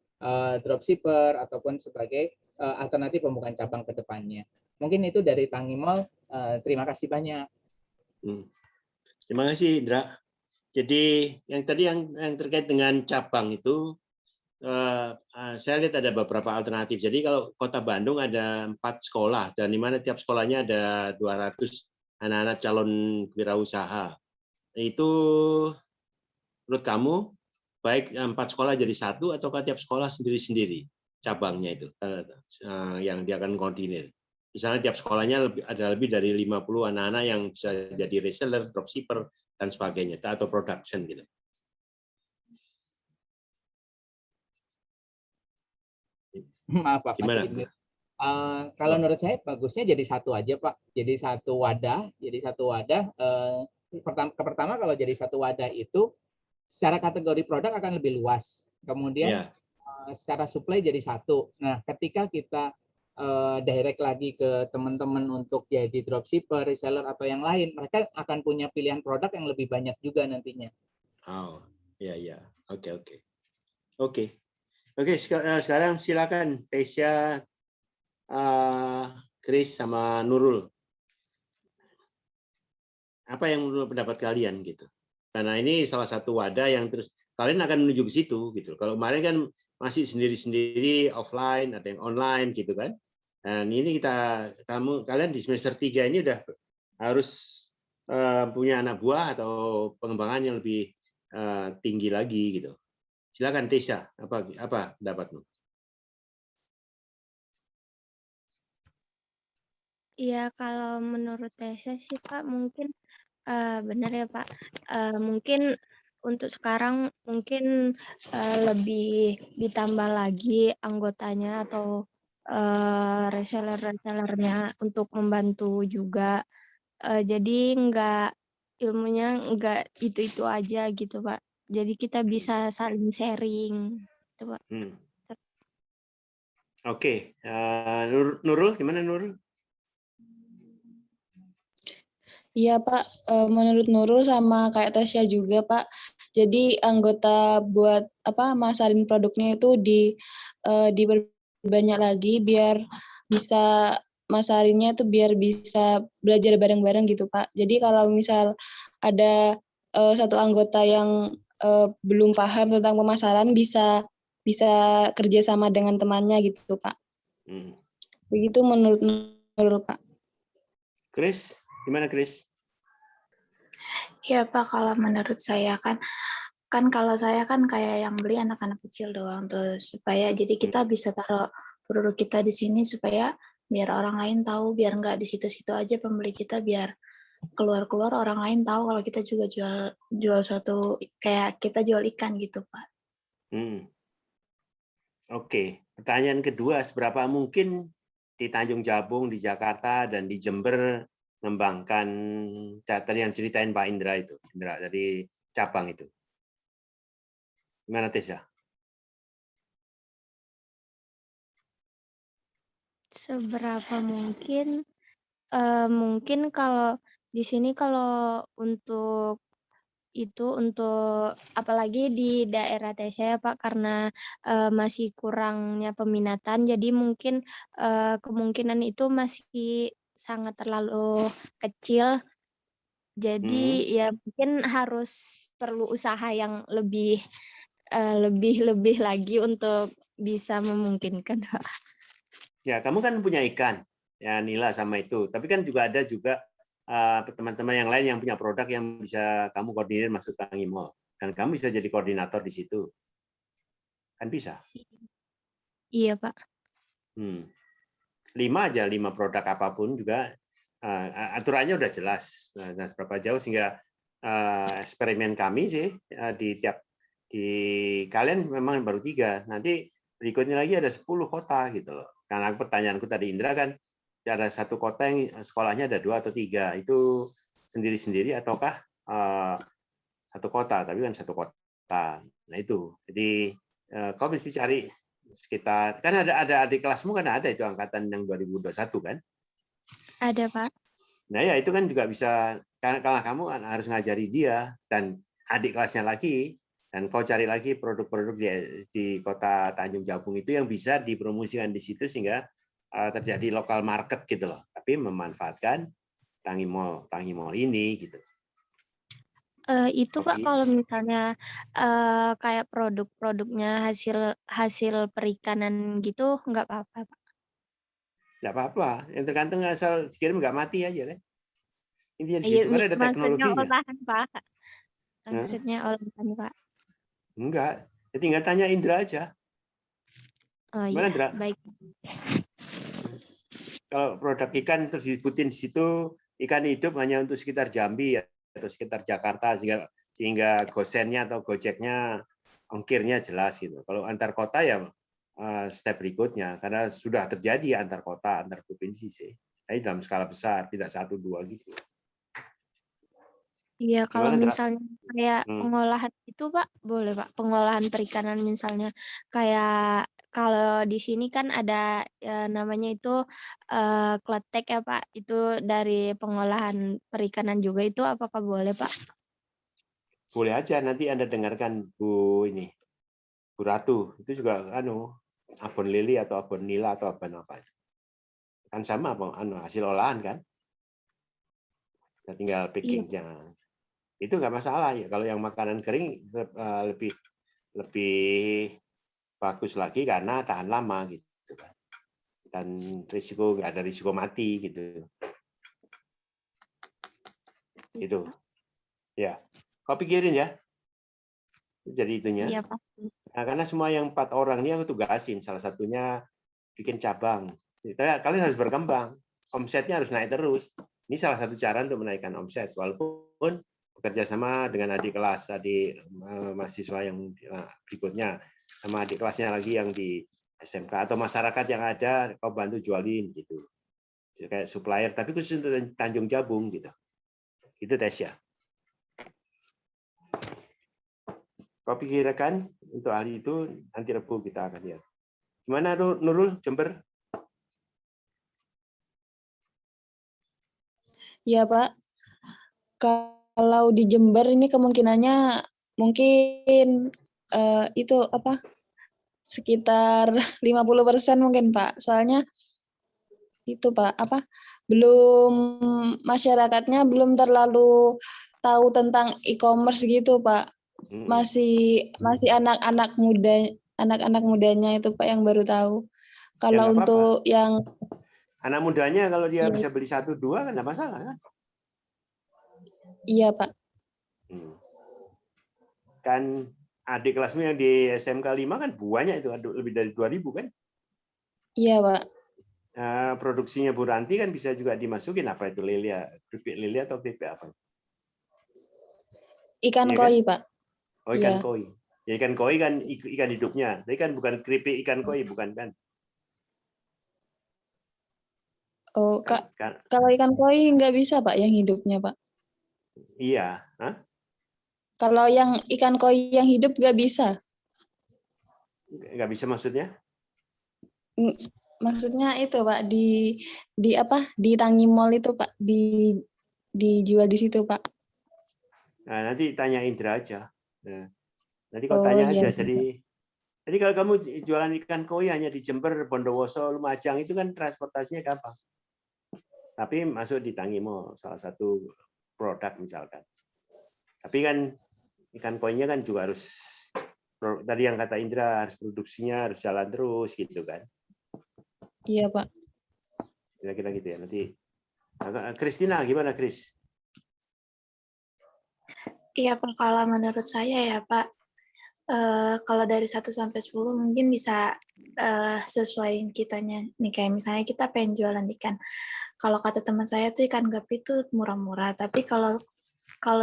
dropshipper, ataupun sebagai alternatif pembukaan cabang ke depannya. Mungkin itu dari Tangimall. Terima kasih banyak. Terima kasih, Indra. Jadi yang tadi yang terkait dengan cabang itu, saya lihat ada beberapa alternatif. Jadi kalau Kota Bandung ada 4 sekolah, dan di mana tiap sekolahnya ada 200 anak-anak calon wirausaha. Itu menurut kamu baik 4 sekolah jadi satu ataukah tiap sekolah sendiri-sendiri cabangnya itu yang dia akan koordinir. Misalnya tiap sekolahnya ada lebih dari 50 anak-anak yang bisa jadi reseller, dropshipper dan sebagainya atau production gitu. Maaf Pak, gimana? Kalau menurut saya bagusnya jadi satu aja Pak. Jadi satu wadah. Pertama kalau jadi satu wadah itu secara kategori produk akan lebih luas. Kemudian secara supply jadi satu. Nah, ketika kita direct lagi ke teman-teman untuk jadi dropshipper, reseller atau yang lain, mereka akan punya pilihan produk yang lebih banyak juga nantinya. Oh, ya. Oke. Sekarang silakan Tesya, Chris sama Nurul. Apa yang menurut pendapat kalian gitu? Karena ini salah satu wadah yang terus kalian akan menuju ke situ gitu. Kalau kemarin kan masih sendiri-sendiri offline, ada yang online gitu kan. Dan ini kalian di semester 3 ini udah harus punya anak buah atau pengembangan yang lebih tinggi lagi gitu. Silakan Tesya, apa pendapatmu? Iya, kalau menurut Tesya sih Pak mungkin benar ya Pak. Mungkin untuk sekarang mungkin lebih ditambah lagi anggotanya atau reseller-resellernya untuk membantu juga. Jadi ilmunya nggak itu-itu aja gitu Pak. Jadi kita bisa saling sharing. Gitu, Pak. Oke. Nurul, gimana Nurul? Iya Pak, menurut Nurul sama kayak Tasya juga Pak. Jadi anggota buat masarin produknya itu diperbanyak lagi biar bisa masarinnya itu biar bisa belajar bareng-bareng gitu Pak. Jadi kalau misal ada satu anggota yang belum paham tentang pemasaran bisa kerjasama dengan temannya gitu Pak. Begitu menurut Nurul Pak. Chris, gimana Chris? Ya Pak, kalau menurut saya kan kalau saya kan kayak yang beli anak-anak kecil doang tuh, supaya jadi kita bisa taruh produk kita di sini supaya biar orang lain tahu, biar nggak di situ-situ aja pembeli kita, biar keluar-keluar orang lain tahu kalau kita juga jual suatu, kayak kita jual ikan gitu Pak. Oke, pertanyaan kedua, seberapa mungkin di Tanjung Jabung, di Jakarta, dan di Jember mengembangkan tadi yang ceritain Pak Indra dari cabang itu. Gimana Tesya? seberapa mungkin mungkin kalau di sini kalau untuk untuk apalagi di daerah saya Pak karena masih kurangnya peminatan jadi mungkin kemungkinan itu masih sangat terlalu kecil. Jadi ya mungkin harus perlu usaha yang lebih lagi untuk bisa memungkinkan Pak. Ya, kamu kan punya ikan, ya nila sama itu. Tapi kan juga ada juga teman-teman yang lain yang punya produk yang bisa kamu koordinir masuk Tangi Mall. Dan kamu bisa jadi koordinator di situ. Kan bisa. Iya Pak. 5 produk apapun juga aturannya udah jelas. Nah, seberapa jauh sehingga eksperimen kami sih di kalian memang baru 3. Nanti berikutnya lagi ada 10 kota gitu loh. Karena pertanyaanku tadi Indra kan ada 1 kota yang sekolahnya ada 2 atau 3. Itu sendiri-sendiri ataukah 1 kota, tapi kan 1 kota. Nah itu. Jadi kau mesti cari sekitar, kan ada adik kelasmu kan ada itu angkatan yang 2021 kan? Ada Pak. Nah ya itu kan juga bisa, karena kamu harus ngajari dia dan adik kelasnya lagi, dan kau cari lagi produk-produk di kota Tanjung Jabung itu yang bisa dipromosikan di situ sehingga terjadi lokal market gitu loh, tapi memanfaatkan Tangi Mall ini gitu. Itu Pak kalau misalnya kayak produk-produknya hasil perikanan gitu nggak apa-apa Pak? Nggak apa-apa, yang tergantung asal dikirim nggak mati aja kan. Intinya di Iya, situ kan ada maksudnya teknologinya. olahan Pak. Maksudnya olahan Pak. Enggak, ya tinggal tanya Indra aja. Oh Gimana iya, Indra? baik. Kalau produk ikan terus disebutin di situ ikan hidup hanya untuk sekitar Jambi atau sekitar Jakarta sehingga gosennya atau gojeknya ongkirnya jelas gitu. Kalau antar kota ya step berikutnya karena sudah terjadi antar kota, antar provinsi sih. Tapi dalam skala besar, tidak 1-2 gitu. Iya, kalau Gimana, Indra? misalnya kayak pengolahan itu Pak, boleh Pak, pengolahan perikanan misalnya kayak kalau di sini kan ada namanya itu kletek ya Pak, itu dari pengolahan perikanan juga itu apakah boleh Pak? Boleh aja nanti Anda dengarkan Bu Ratu, itu juga abon lili atau abon nila atau abon apa. Kan sama hasil olahan kan? Kita tinggal pickingnya. Itu nggak masalah ya. Kalau yang makanan kering lebih bagus lagi karena tahan lama gitu kan. Dan nggak ada risiko mati gitu. Itu. Ya. Kau pikirin ya. Jadi itunya. Iya Pak. Nah, karena semua yang 4 orang ini aku tugasin. Salah satunya bikin cabang. Kalian harus berkembang. Omsetnya harus naik terus. Ini salah satu cara untuk menaikkan omset. Walaupun bekerja sama dengan adik kelas, mahasiswa yang berikutnya, sama adik kelasnya lagi yang di SMK atau masyarakat yang ada, kau bantu jualin gitu. Kayak supplier, tapi khusus untuk Tanjung Jabung gitu. Itu Tesya. Kau pikirkan untuk hari itu nanti Rabu kita akan lihat. Gimana Nurul, Jember? Ya Pak, kalau di Jember ini kemungkinannya mungkin itu apa sekitar 50% mungkin Pak. Soalnya itu Pak belum masyarakatnya belum terlalu tahu tentang e-commerce gitu Pak. Masih anak-anak mudanya itu Pak yang baru tahu. Kalau Ya, untuk apa-apa. yang anak mudanya kalau dia bisa beli 1-2 kan enggak masalah kan? Iya, Pak. Kan adik kelasmu yang di SMK 5 kan banyak itu, lebih dari 2.000 kan? Iya, Pak. Produksinya Bu Ranti kan bisa juga dimasukin apa itu keripik lili atau keripik apa? Ikan iya koi, kan? Pak. Oh, ikan koi. Ya, ikan koi kan ikan hidupnya. Tapi kan bukan keripik ikan koi, bukan kan? Oh, Kak. Kalau ikan koi nggak bisa, Pak, yang hidupnya, Pak. Iya. Kalau yang ikan koi yang hidup nggak bisa. Nggak bisa maksudnya? Maksudnya itu Pak di apa? Di Tangi Mall itu Pak, dijual di situ Pak. Nah, nanti tanya Indra aja. Nah, nanti kau Oh tanya iya. aja. Jadi kalau kamu jualan ikan koi hanya di Jember, Bondowoso, Lumajang itu kan transportasinya gampang. Tapi masuk di Tangi Mall, salah satu produk misalkan. Tapi kan ikan koinya kan juga harus, tadi yang kata Indra, harus produksinya harus jalan terus gitu kan. Iya Pak. Kira-kira gitu ya. Nanti Kristina gimana, Kris? Iya Pak, kalau menurut saya ya Pak, kalau dari 1 sampai 10 mungkin bisa sesuaiin kitanya. Nih kayak misalnya kita pengen jualan ikan. Kalau kata teman saya tuh ikan gapi itu murah-murah, tapi kalau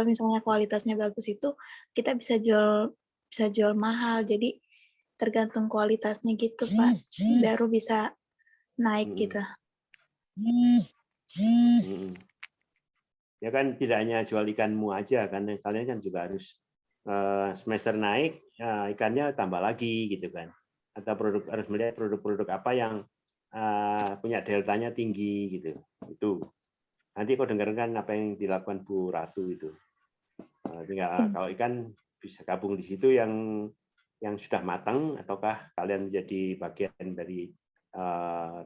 misalnya kualitasnya bagus itu kita bisa jual mahal. Jadi tergantung kualitasnya gitu Pak, baru bisa naik gitu. Ya kan tidak hanya jual ikanmu aja kan, kalian kan juga harus semester naik ikannya tambah lagi gitu kan, atau harus melihat produk-produk apa yang punya deltanya tinggi gitu. Itu nanti kau dengarkan apa yang dilakukan Bu Ratu itu. Tinggal kalau ikan bisa gabung di situ yang sudah matang, ataukah kalian menjadi bagian dari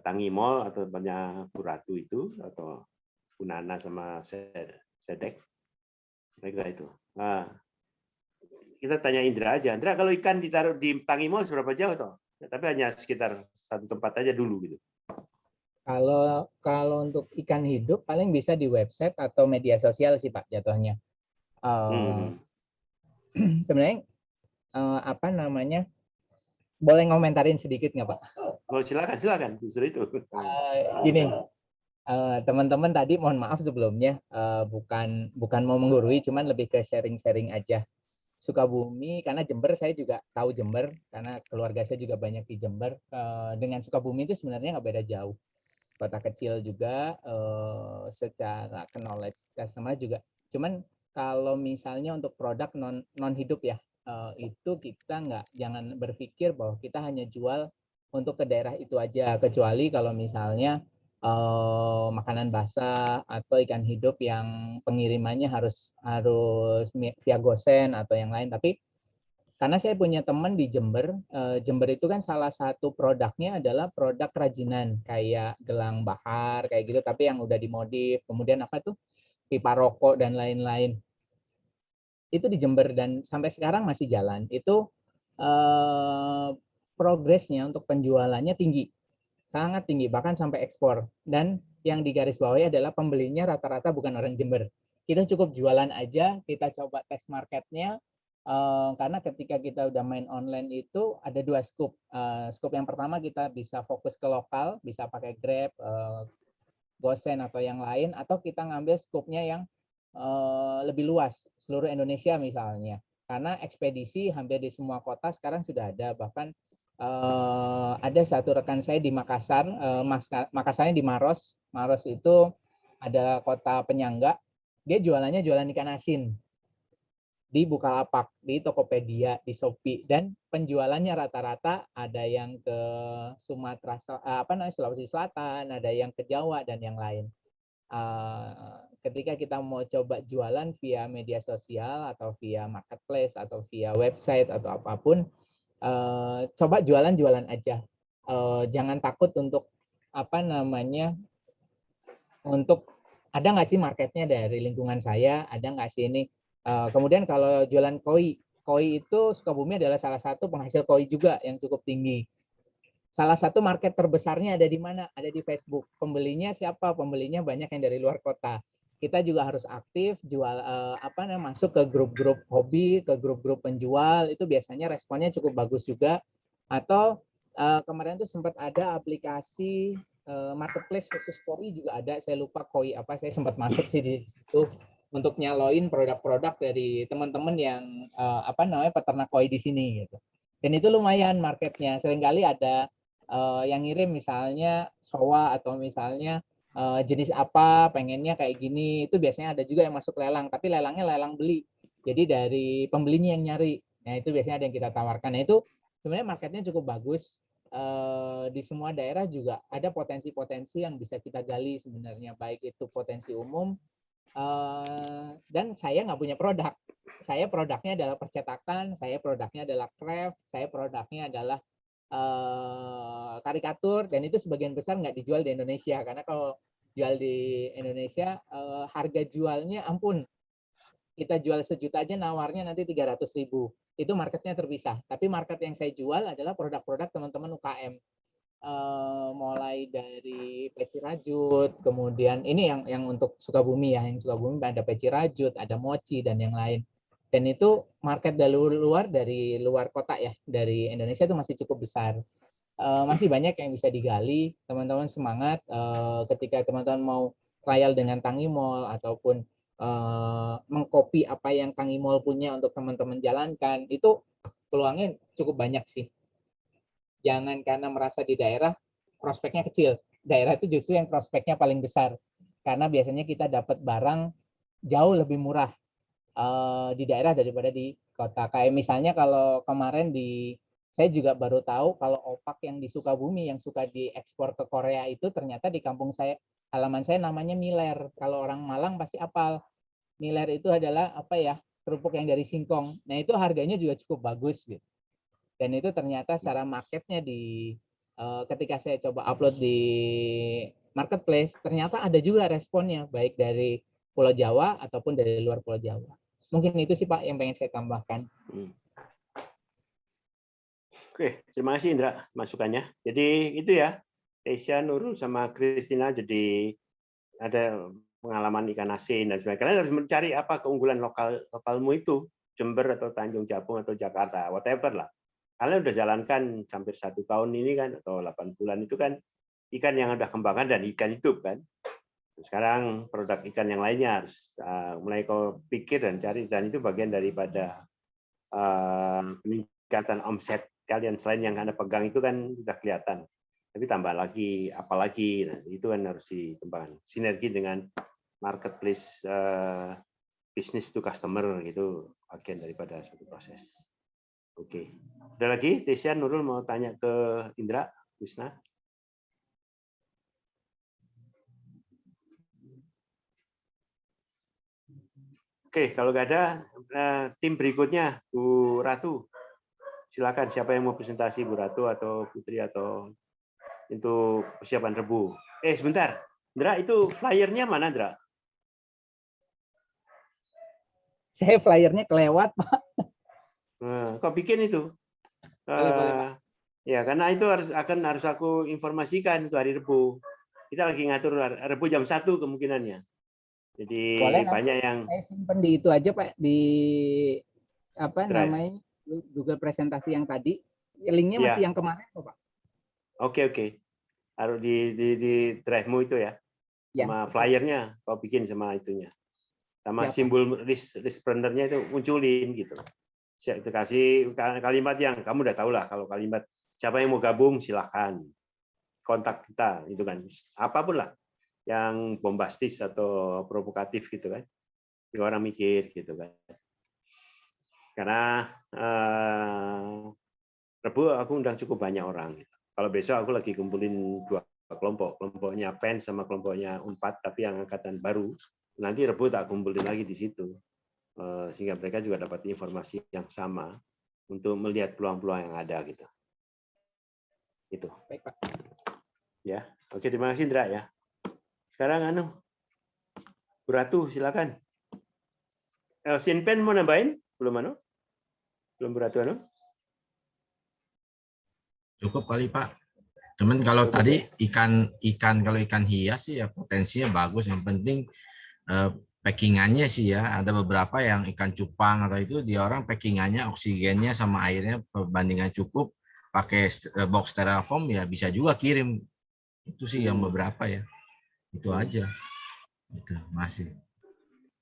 Tangi Mall atau banyak Bu Ratu itu, atau Bu Nana sama Sedek, mereka itu. Nah, kita tanya Indra aja. Indra, kalau ikan ditaruh di Tangi Mall seberapa jauh toh? Ya, tapi hanya sekitar satu tempat aja dulu gitu. Kalau untuk ikan hidup paling bisa di website atau media sosial sih Pak jatuhnya. Sebenarnya apa namanya? Boleh ngomentarin sedikit nggak Pak? Oh, silakan, justru itu. Gini, teman-teman tadi mohon maaf sebelumnya, bukan mau menggurui, cuman lebih ke sharing-sharing aja. Sukabumi, karena Jember saya juga tahu Jember, karena keluarga saya juga banyak di Jember. Dengan Sukabumi itu sebenarnya nggak beda jauh. Kota kecil juga, secara knowledge customer juga. Cuman kalau misalnya untuk produk non hidup ya, itu kita jangan berpikir bahwa kita hanya jual untuk ke daerah itu aja, kecuali kalau misalnya makanan basah atau ikan hidup yang pengirimannya harus via GoSend atau yang lain. Tapi karena saya punya teman di Jember, Jember itu kan salah satu produknya adalah produk kerajinan kayak gelang bahar kayak gitu, tapi yang udah dimodif, kemudian apa tuh pipa rokok dan lain-lain. Itu di Jember dan sampai sekarang masih jalan. Itu progresnya untuk penjualannya tinggi, sangat tinggi, bahkan sampai ekspor. Dan yang digarisbawahi adalah pembelinya rata-rata bukan orang Jember. Kita cukup jualan aja, kita coba tes marketnya, karena ketika kita udah main online itu ada 2 scoop. Scoop yang pertama kita bisa fokus ke lokal, bisa pakai Grab, GoSend atau yang lain, atau kita ngambil scoopnya yang lebih luas, seluruh Indonesia misalnya. Karena ekspedisi hampir di semua kota sekarang sudah ada, bahkan ada satu rekan saya di Makassar, Makassarnya di Maros. Maros itu ada kota penyangga, dia jualannya jualan ikan asin di Bukalapak, di Tokopedia, di Shopee, dan penjualannya rata-rata ada yang ke Sumatera, Sulawesi Selatan, ada yang ke Jawa dan yang lain. Ketika kita mau coba jualan via media sosial atau via marketplace atau via website atau apapun, coba jualan aja. Jangan takut untuk untuk ada nggak sih marketnya dari lingkungan saya, ada nggak sih ini. Kemudian kalau jualan koi itu Sukabumi adalah salah satu penghasil koi juga yang cukup tinggi. Salah satu market terbesarnya ada di mana? Ada di Facebook. Pembelinya siapa? Pembelinya banyak yang dari luar kota. Kita juga harus aktif masuk ke grup-grup hobi, ke grup-grup penjual, itu biasanya responnya cukup bagus juga. Atau kemarin tuh sempat ada aplikasi marketplace khusus koi juga ada, saya lupa koi apa, saya sempat masuk sih di situ untuk nyaloin produk-produk dari teman-teman yang peternak koi di sini gitu. Dan itu lumayan marketnya, seringkali ada yang ngirim misalnya sowa atau misalnya jenis apa, pengennya kayak gini, itu biasanya ada juga yang masuk lelang, tapi lelangnya lelang beli, jadi dari pembelinya yang nyari. Nah itu biasanya ada yang kita tawarkan. Nah itu sebenarnya marketnya cukup bagus. di semua daerah juga ada potensi-potensi yang bisa kita gali sebenarnya, baik itu potensi umum, dan saya nggak punya produk. Saya produknya adalah percetakan, saya produknya adalah craft, saya produknya adalah karikatur, dan itu sebagian besar nggak dijual di Indonesia, karena kalau jual di Indonesia harga jualnya ampun, kita jual 1 juta aja nawarnya nanti 300.000. Itu marketnya terpisah. Tapi market yang saya jual adalah produk-produk teman-teman UKM. Mulai dari peci rajut, kemudian ini yang untuk Sukabumi ya, yang Sukabumi ada peci rajut, ada mochi dan yang lain. Dan itu market dari luar kota ya, dari Indonesia itu masih cukup besar. Masih banyak yang bisa digali. Teman-teman semangat ketika teman-teman mau trial dengan Tangimol ataupun mengcopy apa yang Tangimol punya untuk teman-teman jalankan, itu peluangnya cukup banyak sih. Jangan karena merasa di daerah prospeknya kecil. Daerah itu justru yang prospeknya paling besar. Karena biasanya kita dapat barang jauh lebih murah di daerah daripada di kota. Kayak misalnya kalau kemarin saya juga baru tahu kalau opak yang di Sukabumi yang suka diekspor ke Korea itu ternyata di kampung saya, halaman saya namanya miler. Kalau orang Malang pasti apal. Miler itu adalah kerupuk yang dari singkong. Nah itu harganya juga cukup bagus gitu. Dan itu ternyata secara marketnya ketika saya coba upload di marketplace, ternyata ada juga responnya baik dari Pulau Jawa ataupun dari luar Pulau Jawa. Mungkin itu sih Pak yang pengen saya tambahkan. Oke, terima kasih Indra masukannya. Jadi itu ya, Tesya, Nurul sama Christina jadi ada pengalaman ikan asin dan sebagainya. Kalian harus mencari apa keunggulan lokalmu itu, Jember atau Tanjung Jabung atau Jakarta, whatever lah. Kalian udah jalankan hampir 1 tahun ini kan, atau 8 bulan itu kan ikan yang udah kembangkan dan ikan hidup kan. Sekarang produk ikan yang lainnya harus mulai kau pikir dan cari, dan itu bagian daripada peningkatan omset kalian. Selain yang Anda pegang itu kan sudah kelihatan, tapi tambah lagi apalagi, nah, itu kan harus dikembangkan. Sinergi dengan marketplace, business to customer, gitu bagian daripada suatu proses. Oke, ada lagi Tesya, Nurul mau tanya ke Indra, Wisna? Oke, kalau nggak ada, tim berikutnya Bu Ratu. Silakan, siapa yang mau presentasi, Bu Ratu atau Putri, atau untuk persiapan Rebu. Sebentar, Indra, itu flyernya mana, Indra? Saya flyernya kelewat, Pak. Kok bikin itu? Boleh, Pak. Ya, karena itu harus aku informasikan itu hari Rebu. Kita lagi ngatur Rebu jam 1 kemungkinannya. Jadi Boleh, banyak yang saya simpen di itu aja Pak, di Drive. namanya Google presentasi yang tadi. Linknya masih yang kemarin kok Pak. Oke. Harus di drive-mu itu ya. Sama flyernya kau bikin sama itunya. Sama simbol list printernya itu munculin gitu. Itu kasih kalimat yang kamu udah tahu lah. Kalau kalimat siapa yang mau gabung silahkan kontak kita itu kan. Apapun lah yang bombastis atau provokatif gitu kan. Jadi orang mikir gitu kan. Karena Rebu aku undang cukup banyak orang. Kalau besok aku lagi kumpulin 2 kelompok, kelompoknya PEN sama kelompoknya UNPAD, tapi yang angkatan baru. Nanti Rebu tak kumpulin lagi di situ, sehingga mereka juga dapat informasi yang sama untuk melihat peluang-peluang yang ada gitu. Itu. Baik, Pak. Ya, oke, terima kasih Indra ya. Sekarang Bu Ratu silakan. Sinpen mau nambahin? Belum Belum Bu Ratu Cukup kali Pak. Cuman kalau tadi kalau ikan hias sih ya potensinya bagus. Yang penting packingannya sih ya. Ada beberapa yang ikan cupang atau itu dia orang packingannya, oksigennya sama airnya perbandingan cukup. Pakai box styrofoam ya bisa juga kirim. Itu sih yang beberapa ya. Itu aja. Itu masih.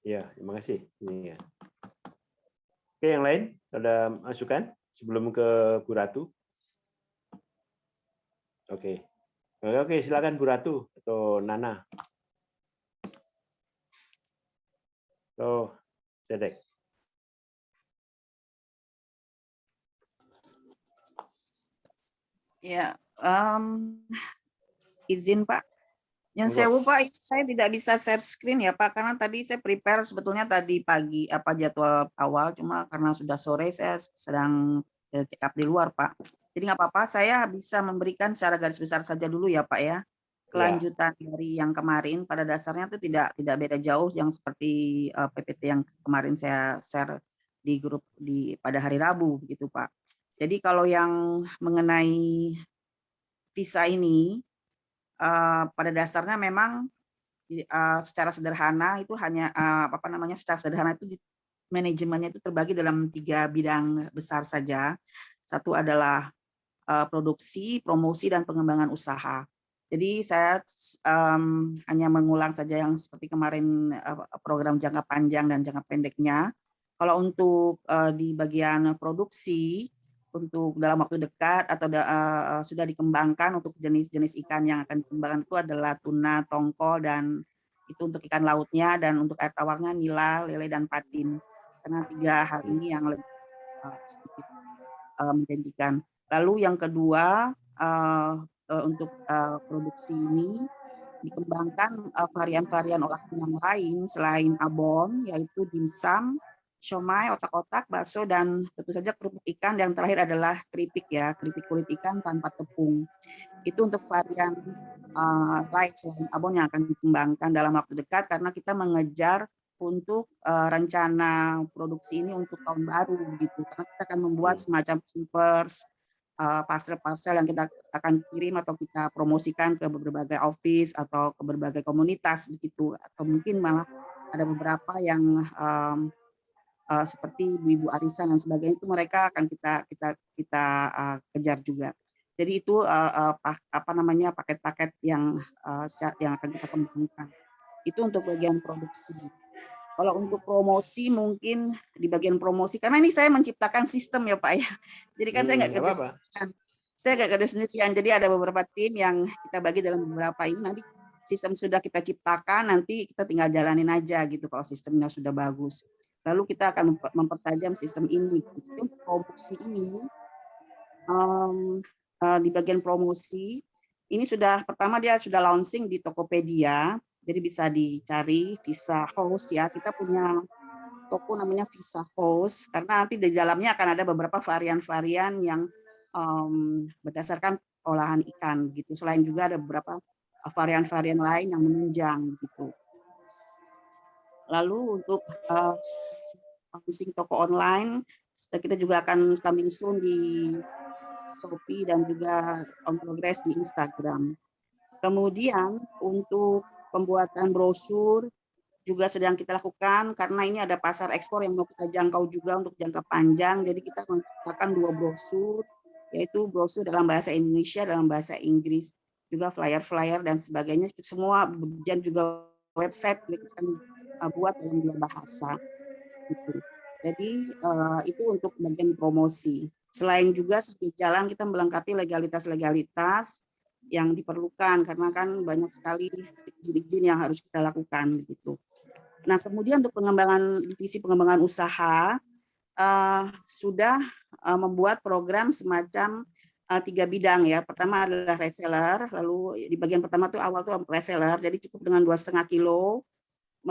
Ya, terima kasih. Ini ya. Oke, yang lain ada masukan sebelum ke Bu Ratu? Oke, silakan Bu Ratu atau Nana. Sedek. Ya, izin Pak. Yang Monggo. sewu Pak, saya tidak bisa share screen ya Pak, karena tadi saya prepare sebetulnya tadi pagi apa jadwal awal, cuma karena sudah sore saya sedang check up di luar Pak. Jadi nggak apa-apa, saya bisa memberikan secara garis besar saja dulu ya Pak ya. Kelanjutan dari yang kemarin pada dasarnya itu tidak beda jauh yang seperti PPT yang kemarin saya share di grup pada hari Rabu gitu Pak. Jadi kalau yang mengenai visa ini pada dasarnya memang secara sederhana itu hanya secara sederhana itu manajemennya itu terbagi dalam 3 bidang besar saja. Satu adalah produksi, promosi, dan pengembangan usaha. Jadi saya hanya mengulang saja yang seperti kemarin program jangka panjang dan jangka pendeknya. Kalau untuk di bagian produksi, untuk dalam waktu dekat atau sudah dikembangkan untuk jenis-jenis ikan yang akan dikembangkan itu adalah tuna, tongkol, dan itu untuk ikan lautnya, dan untuk air tawarnya nila, lele, dan patin. Karena 3 hal ini yang lebih sedikit menjanjikan. Lalu yang kedua, untuk produksi ini dikembangkan varian-varian olahan yang lain selain abon, yaitu dimsum, siomay, otak-otak, bakso, dan tentu saja kerupuk ikan. Yang terakhir adalah keripik ya, keripik kulit ikan tanpa tepung. Itu untuk varian lain selain abon yang akan dikembangkan dalam waktu dekat, karena kita mengejar untuk rencana produksi ini untuk tahun baru gitu. Karena kita akan membuat semacam hampers, parcel-parcel yang kita akan kirim atau kita promosikan ke berbagai office atau ke berbagai komunitas begitu, atau mungkin malah ada beberapa yang seperti ibu-ibu arisan dan sebagainya, itu mereka akan kita kejar juga. Jadi itu paket-paket yang akan kita kembangkan. Itu untuk bagian produksi. Kalau untuk promosi mungkin di bagian promosi, karena ini saya menciptakan sistem ya Pak ya. Jadi kan saya nggak kerja sendirian. Saya nggak kerja sendirian. Jadi ada beberapa tim yang kita bagi dalam beberapa ini. Nanti sistem sudah kita ciptakan, nanti kita tinggal jalanin aja gitu kalau sistemnya sudah bagus. Lalu kita akan mempertajam sistem ini. Jadi untuk promosi ini, di bagian promosi, ini pertama dia sudah launching di Tokopedia. Jadi bisa dicari Visa House ya. Kita punya toko namanya Visa House, karena nanti di dalamnya akan ada beberapa varian-varian yang berdasarkan olahan ikan gitu. Selain juga ada beberapa varian-varian lain yang menunjang gitu. Lalu untuk launching toko online, kita juga akan coming soon di Shopee dan juga on progress di Instagram. Kemudian untuk pembuatan brosur juga sedang kita lakukan, karena ini ada pasar ekspor yang mau kita jangkau juga untuk jangka panjang. Jadi kita menciptakan 2 brosur, yaitu brosur dalam bahasa Indonesia, dalam bahasa Inggris, juga flyer-flyer dan sebagainya. Semua, dan juga website kita buat dalam 2 bahasa. Gitu. Jadi itu untuk bagian promosi. Selain juga di jalan kita melengkapi legalitas-legalitas yang diperlukan, karena kan banyak sekali izin-izin yang harus kita lakukan gitu. Nah, kemudian untuk divisi pengembangan usaha sudah membuat program semacam 3 bidang ya. Pertama adalah reseller, lalu di bagian pertama tuh awal tuh reseller, jadi cukup dengan 2,5 kilo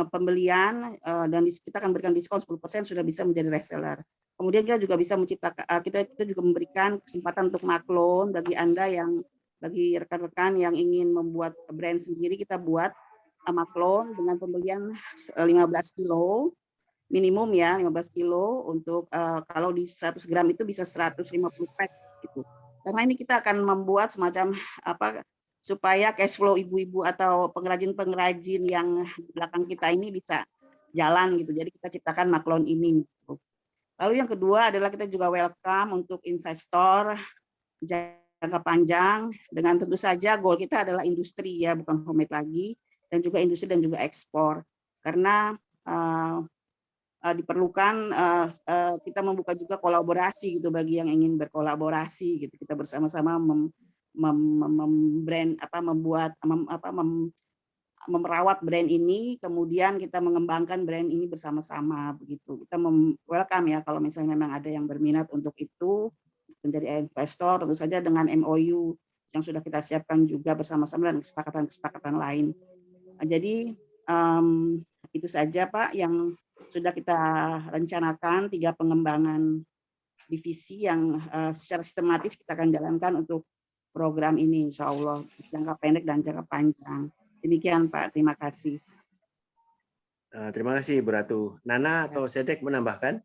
pembelian dan kita akan berikan diskon 10% sudah bisa menjadi reseller. Kemudian kita juga bisa menciptakan, kita juga memberikan kesempatan untuk maklon bagi rekan-rekan yang ingin membuat brand sendiri. Kita buat maklon dengan pembelian 15 kilo minimum ya, 15 kilo untuk kalau di 100 gram itu bisa 150 pack gitu. Karena ini kita akan membuat semacam supaya cash flow ibu-ibu atau pengrajin-pengrajin yang di belakang kita ini bisa jalan gitu. Jadi kita ciptakan maklon ini. Gitu. Lalu yang kedua adalah kita juga welcome untuk investor jangka panjang, dengan tentu saja goal kita adalah industri ya, bukan homemade lagi, dan juga industri dan juga ekspor. Karena diperlukan kita membuka juga kolaborasi gitu bagi yang ingin berkolaborasi gitu. Kita bersama-sama memerawat brand ini, kemudian kita mengembangkan brand ini bersama-sama begitu. Kita welcome ya kalau misalnya memang ada yang berminat untuk itu, menjadi investor, tentu saja dengan MOU yang sudah kita siapkan juga bersama-sama dan kesepakatan-kesepakatan lain. Jadi itu saja Pak yang sudah kita rencanakan, 3 pengembangan divisi yang secara sistematis kita akan jalankan untuk program ini insya Allah, jangka pendek dan jangka panjang. Demikian Pak, terima kasih. Terima kasih Bu Ratu. Nana atau Sedek menambahkan?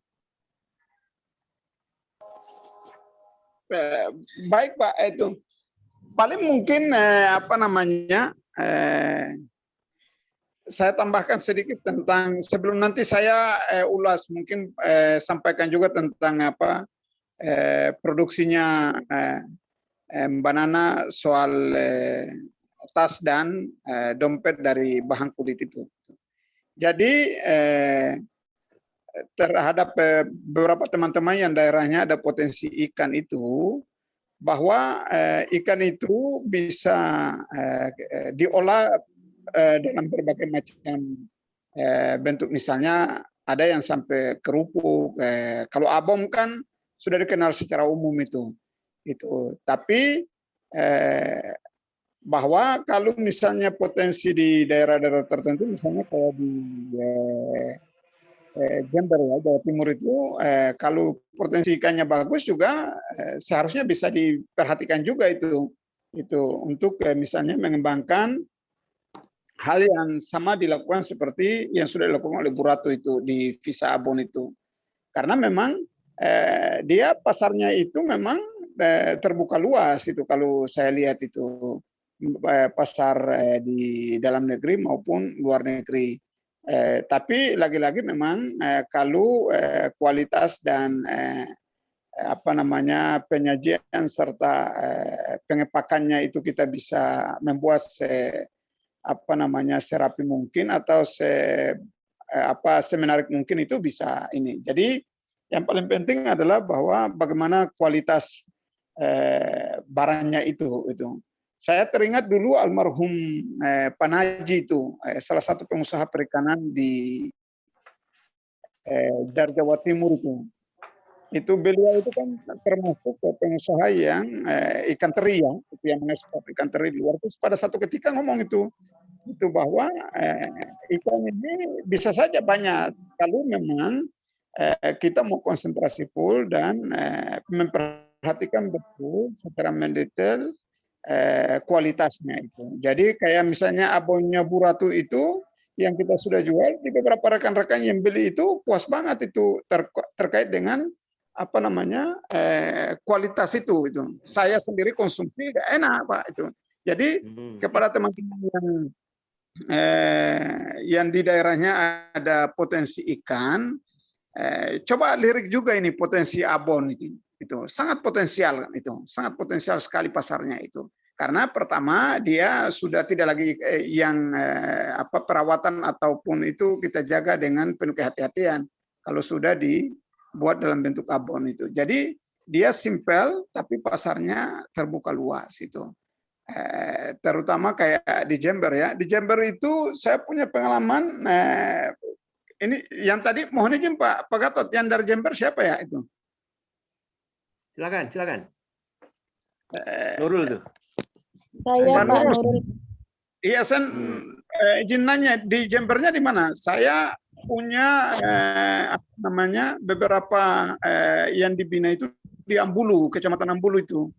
Baik Pak, itu paling mungkin saya tambahkan sedikit tentang sebelum nanti saya ulas, mungkin sampaikan juga tentang produksinya Mbak Nana soal tas dan dompet dari bahan kulit itu. Jadi terhadap beberapa teman-teman yang daerahnya ada potensi ikan itu, bahwa ikan itu bisa diolah dalam berbagai macam bentuk, misalnya ada yang sampai kerupuk. Kalau abon kan sudah dikenal secara umum itu. Tapi bahwa kalau misalnya potensi di daerah-daerah tertentu, misalnya kayak di Jember ya, Jawa Timur itu, kalau potensi ikannya bagus juga seharusnya bisa diperhatikan juga itu untuk misalnya mengembangkan hal yang sama dilakukan seperti yang sudah dilakukan oleh Bu Ratu itu di Visa Abon itu, karena memang dia pasarnya itu memang terbuka luas itu. Kalau saya lihat itu pasar di dalam negeri maupun luar negeri. Tapi lagi-lagi memang kalau kualitas dan penyajian serta pengepakannya itu kita bisa membuat serapi mungkin atau semenarik mungkin, itu bisa ini. Jadi yang paling penting adalah bahwa bagaimana kualitas barangnya itu. Saya teringat dulu almarhum Panaji itu, salah satu pengusaha perikanan di dari Jawa Timur itu. Itu beliau itu kan termasuk pengusaha yang ikan teri ya, itu yang mengekspor ikan teri di luar. Terus pada satu ketika ngomong itu bahwa ikan ini bisa saja banyak kalau memang kita mau konsentrasi full dan memperhatikan betul secara mendetail kualitasnya itu. Jadi kayak misalnya abonnya Bu Ratu itu yang kita sudah jual, di beberapa rekan-rekan yang beli itu puas banget itu terkait dengan kualitas itu. Saya sendiri konsumsi enak Pak itu. Jadi kepada teman-teman yang di daerahnya ada potensi ikan, coba lirik juga ini potensi abon itu sangat potensial, itu sangat potensial sekali pasarnya itu. Karena pertama dia sudah tidak lagi yang perawatan ataupun itu kita jaga dengan penuh kehati-hatian kalau sudah dibuat dalam bentuk abon itu. Jadi dia simpel tapi pasarnya terbuka luas itu. Terutama kayak di Jember ya. Di Jember itu saya punya pengalaman ini yang tadi mohon izin Pak Gatot, yang dari Jember siapa ya itu? Silakan. Nurul tuh. Saya Pak Nurul. Iya, Sen, izin nanya, di Jembernya di mana? Saya punya beberapa yang dibina itu di Ambulu, Kecamatan Ambulu itu.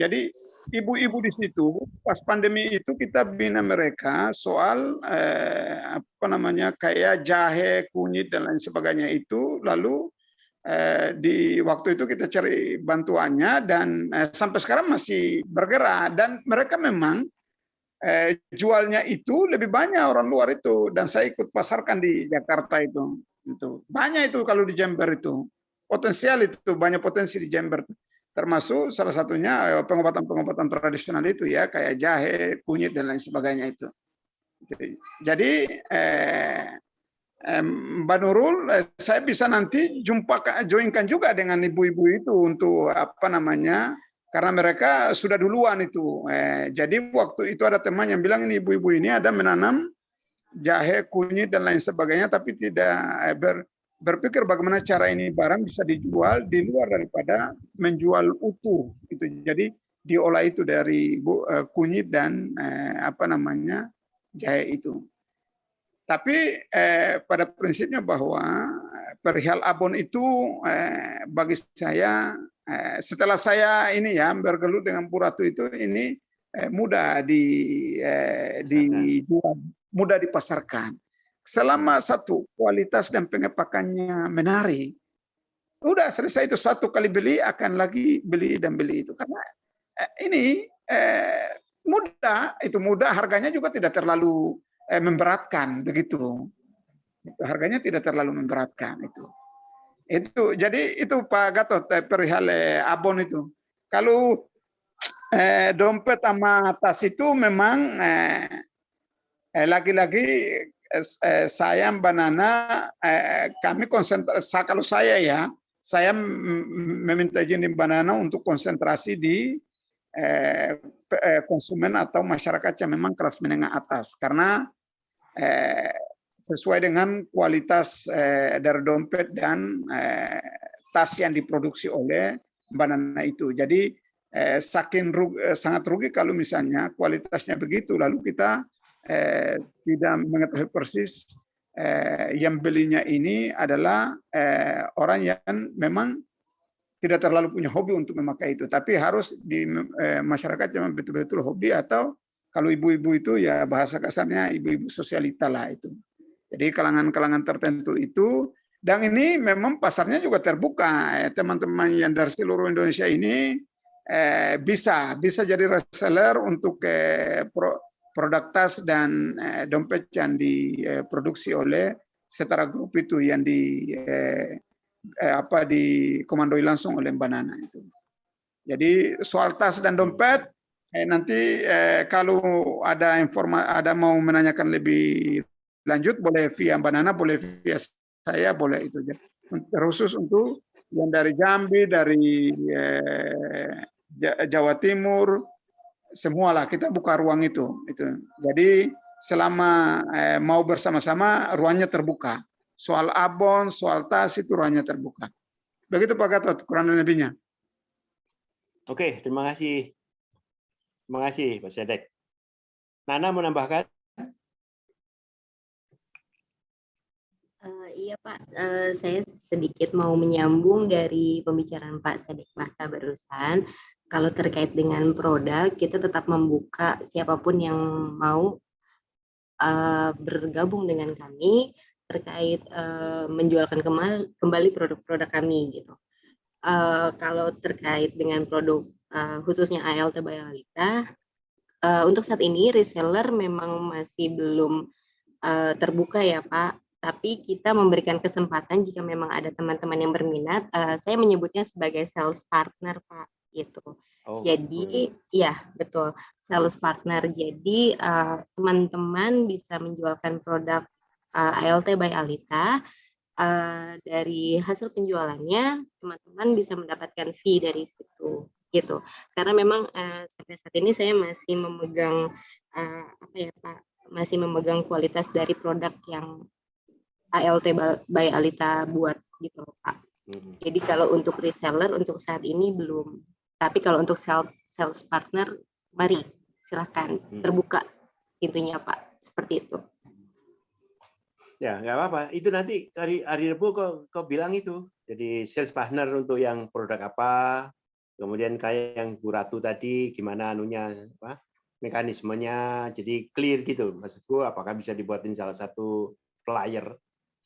Jadi ibu-ibu di situ pas pandemi itu kita bina mereka soal kayak jahe, kunyit dan lain sebagainya itu. Lalu di waktu itu kita cari bantuannya dan sampai sekarang masih bergerak, dan mereka memang jualnya itu lebih banyak orang luar itu, dan saya ikut pasarkan di Jakarta itu banyak itu. Kalau di Jember itu potensial, itu banyak potensi di Jember, termasuk salah satunya pengobatan tradisional itu ya, kayak jahe, kunyit dan lain sebagainya itu. Jadi Mbak Nurul, saya bisa nanti joinkan juga dengan ibu-ibu itu untuk karena mereka sudah duluan itu. Jadi waktu itu ada teman yang bilang ini ibu-ibu ini ada menanam jahe, kunyit dan lain sebagainya, tapi tidak berpikir bagaimana cara ini barang bisa dijual di luar daripada menjual utuh itu. Jadi diolah itu dari kunyit dan jahe itu. Tapi pada prinsipnya bahwa perihal abon itu bagi saya setelah saya ini ya bergelut dengan Bu Ratu itu ini mudah dijual, mudah dipasarkan. Selama satu kualitas dan pengepakannya menarik, udah selesai itu, satu kali beli akan lagi beli dan beli itu karena ini mudah, itu mudah, harganya juga tidak terlalu memberatkan begitu. Harganya tidak terlalu memberatkan itu. Jadi itu Pak Gatot perihal abon itu. Kalau dompet sama tas itu memang lagi-lagi saya Mbak Nana kami konsentrasi, kalau saya ya, saya meminta izin Mbak Nana untuk konsentrasi di konsumen atau masyarakat yang memang kelas menengah atas, karena sesuai dengan kualitas dari dompet dan tas yang diproduksi oleh Mbak Nana itu. Jadi sangat rugi kalau misalnya kualitasnya begitu, lalu kita tidak mengetahui persis yang belinya ini adalah orang yang memang tidak terlalu punya hobi untuk memakai itu, tapi harus di masyarakat yang betul-betul hobi, atau kalau ibu-ibu itu ya bahasa kasarnya ibu-ibu sosialita lah itu. Jadi kalangan-kalangan tertentu itu, dan ini memang pasarnya juga terbuka. Teman-teman yang dari seluruh Indonesia ini bisa jadi reseller untuk produk tas dan dompet yang diproduksi oleh Setara Group itu, yang dikomandoi langsung oleh Mbak Nana itu. Jadi soal tas dan dompet nanti kalau ada mau menanyakan lebih lanjut boleh via Mbak Nana, boleh via saya, boleh itu. Khusus untuk yang dari Jambi, dari Jawa Timur, semualah kita buka ruang itu. Jadi selama mau bersama-sama ruangnya terbuka. Soal abon, soal tas itu ruangnya terbuka. Begitu Pak Gatot, kurang lebihnya. Oke, terima kasih. Terima kasih Pak Sedek. Nana mau nambahkan? Iya Pak, saya sedikit mau menyambung dari pembicaraan Pak Sedek Bahta barusan. Kalau terkait dengan produk, kita tetap membuka siapapun yang mau bergabung dengan kami terkait menjualkan kembali produk-produk kami gitu. Kalau terkait dengan produk khususnya ALT by Alita, untuk saat ini reseller memang masih belum terbuka ya Pak. Tapi kita memberikan kesempatan jika memang ada teman-teman yang berminat, saya menyebutnya sebagai sales partner Pak. Gitu. Jadi ya betul, sales partner. Jadi teman-teman bisa menjualkan produk ALT by Alita, dari hasil penjualannya teman-teman bisa mendapatkan fee dari situ gitu. Karena memang sampai saat ini saya masih memegang masih memegang kualitas dari produk yang ALT by Alita buat gitu Pak. Jadi kalau untuk reseller untuk saat ini belum. Tapi kalau untuk sales partner, mari silakan terbuka pintunya Pak, seperti itu. Ya nggak apa-apa. Itu nanti hari Rebu kau bilang itu. Jadi sales partner untuk yang produk apa, kemudian kayak yang Bu Ratu tadi gimana anunya mekanismenya, jadi clear gitu. Maksudku apakah bisa dibuatin salah satu flyer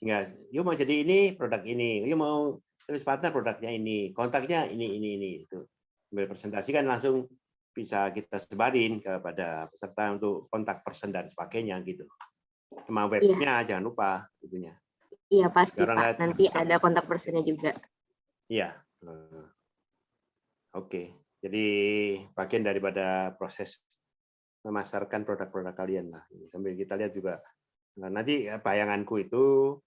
sehingga yuk mau jadi ini produk ini, yuk mau sales partner produknya ini, kontaknya ini itu. Presentasikan langsung bisa kita sebarin kepada peserta untuk kontak person dan sebagainya gitu. Sama webnya jangan lupa itunya. Iya pasti Pak. Nanti ada kontak personnya juga. Iya. Oke. Jadi bagian daripada proses memasarkan produk-produk kalian lah. Sambil kita lihat juga. Nah, nanti bayanganku itu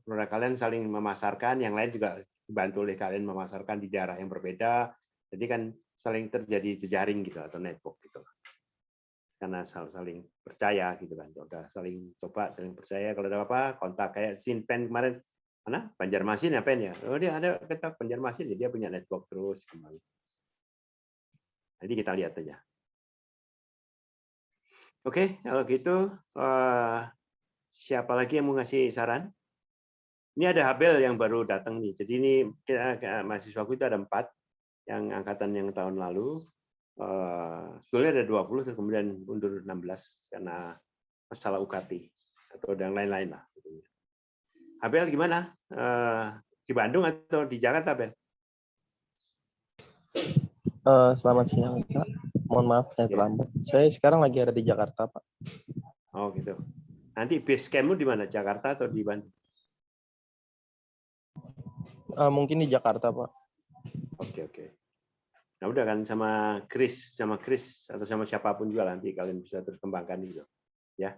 produk kalian saling memasarkan, yang lain juga dibantu oleh kalian memasarkan di daerah yang berbeda. Jadi kan saling terjadi jejaring gitu atau network gitu. Karena saling percaya gitu kan. Udah saling coba, saling percaya, kalau ada apa kontak kayak Sinpen kemarin Mana? Banjarmasin apa ya? Oh, dia ada ketak Banjarmasin, dia punya network terus kembali. Jadi kita lihat aja. Oke, kalau gitu siapa lagi yang mau ngasih saran? Ini ada Habel yang baru datang nih. Jadi ini mahasiswaku itu ada 4 yang angkatan yang tahun lalu. Sebetulnya ada 20 terus kemudian mundur 16 karena masalah UKT atau dan lain-lain lah. Abel gimana? Di Bandung atau di Jakarta, Abel? Selamat siang, Pak. Mohon maaf saya terlambat. Saya sekarang lagi ada di Jakarta, Pak. Oh gitu. Nanti base camp-mu di mana? Jakarta atau di Bandung? Mungkin di Jakarta, Pak. Oke. Nah udah kan sama Chris atau sama siapapun juga nanti kalian bisa terus kembangkan itu. Ya.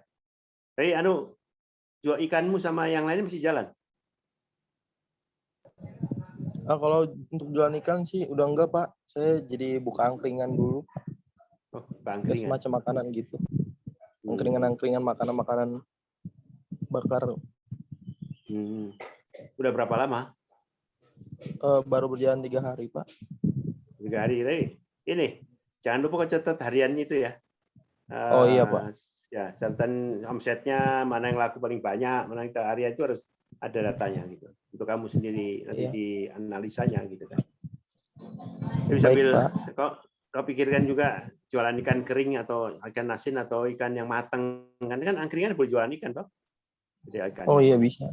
Tapi jual ikanmu sama yang lain masih jalan? Kalau untuk jualan ikan sih udah enggak, Pak. Saya jadi buka angkringan dulu. Oh, angkringan. Semacam makanan gitu. Angkringan makanan-makanan bakar. Udah berapa lama? Baru berjalan 3 hari, Pak. 3 hari. Tapi ini jangan lupa catat hariannya itu ya. Oh iya, Pak. Ya, catatan omsetnya, mana yang laku paling banyak, mana yang harian itu harus ada datanya gitu. Untuk kamu sendiri nanti dianalisanya gitu kan. Jadi sambil kau pikirkan juga jualan ikan kering atau ikan asin atau ikan yang matang kan angkringan boleh jualan ikan toh. Jadi ikan. Oh iya bisa.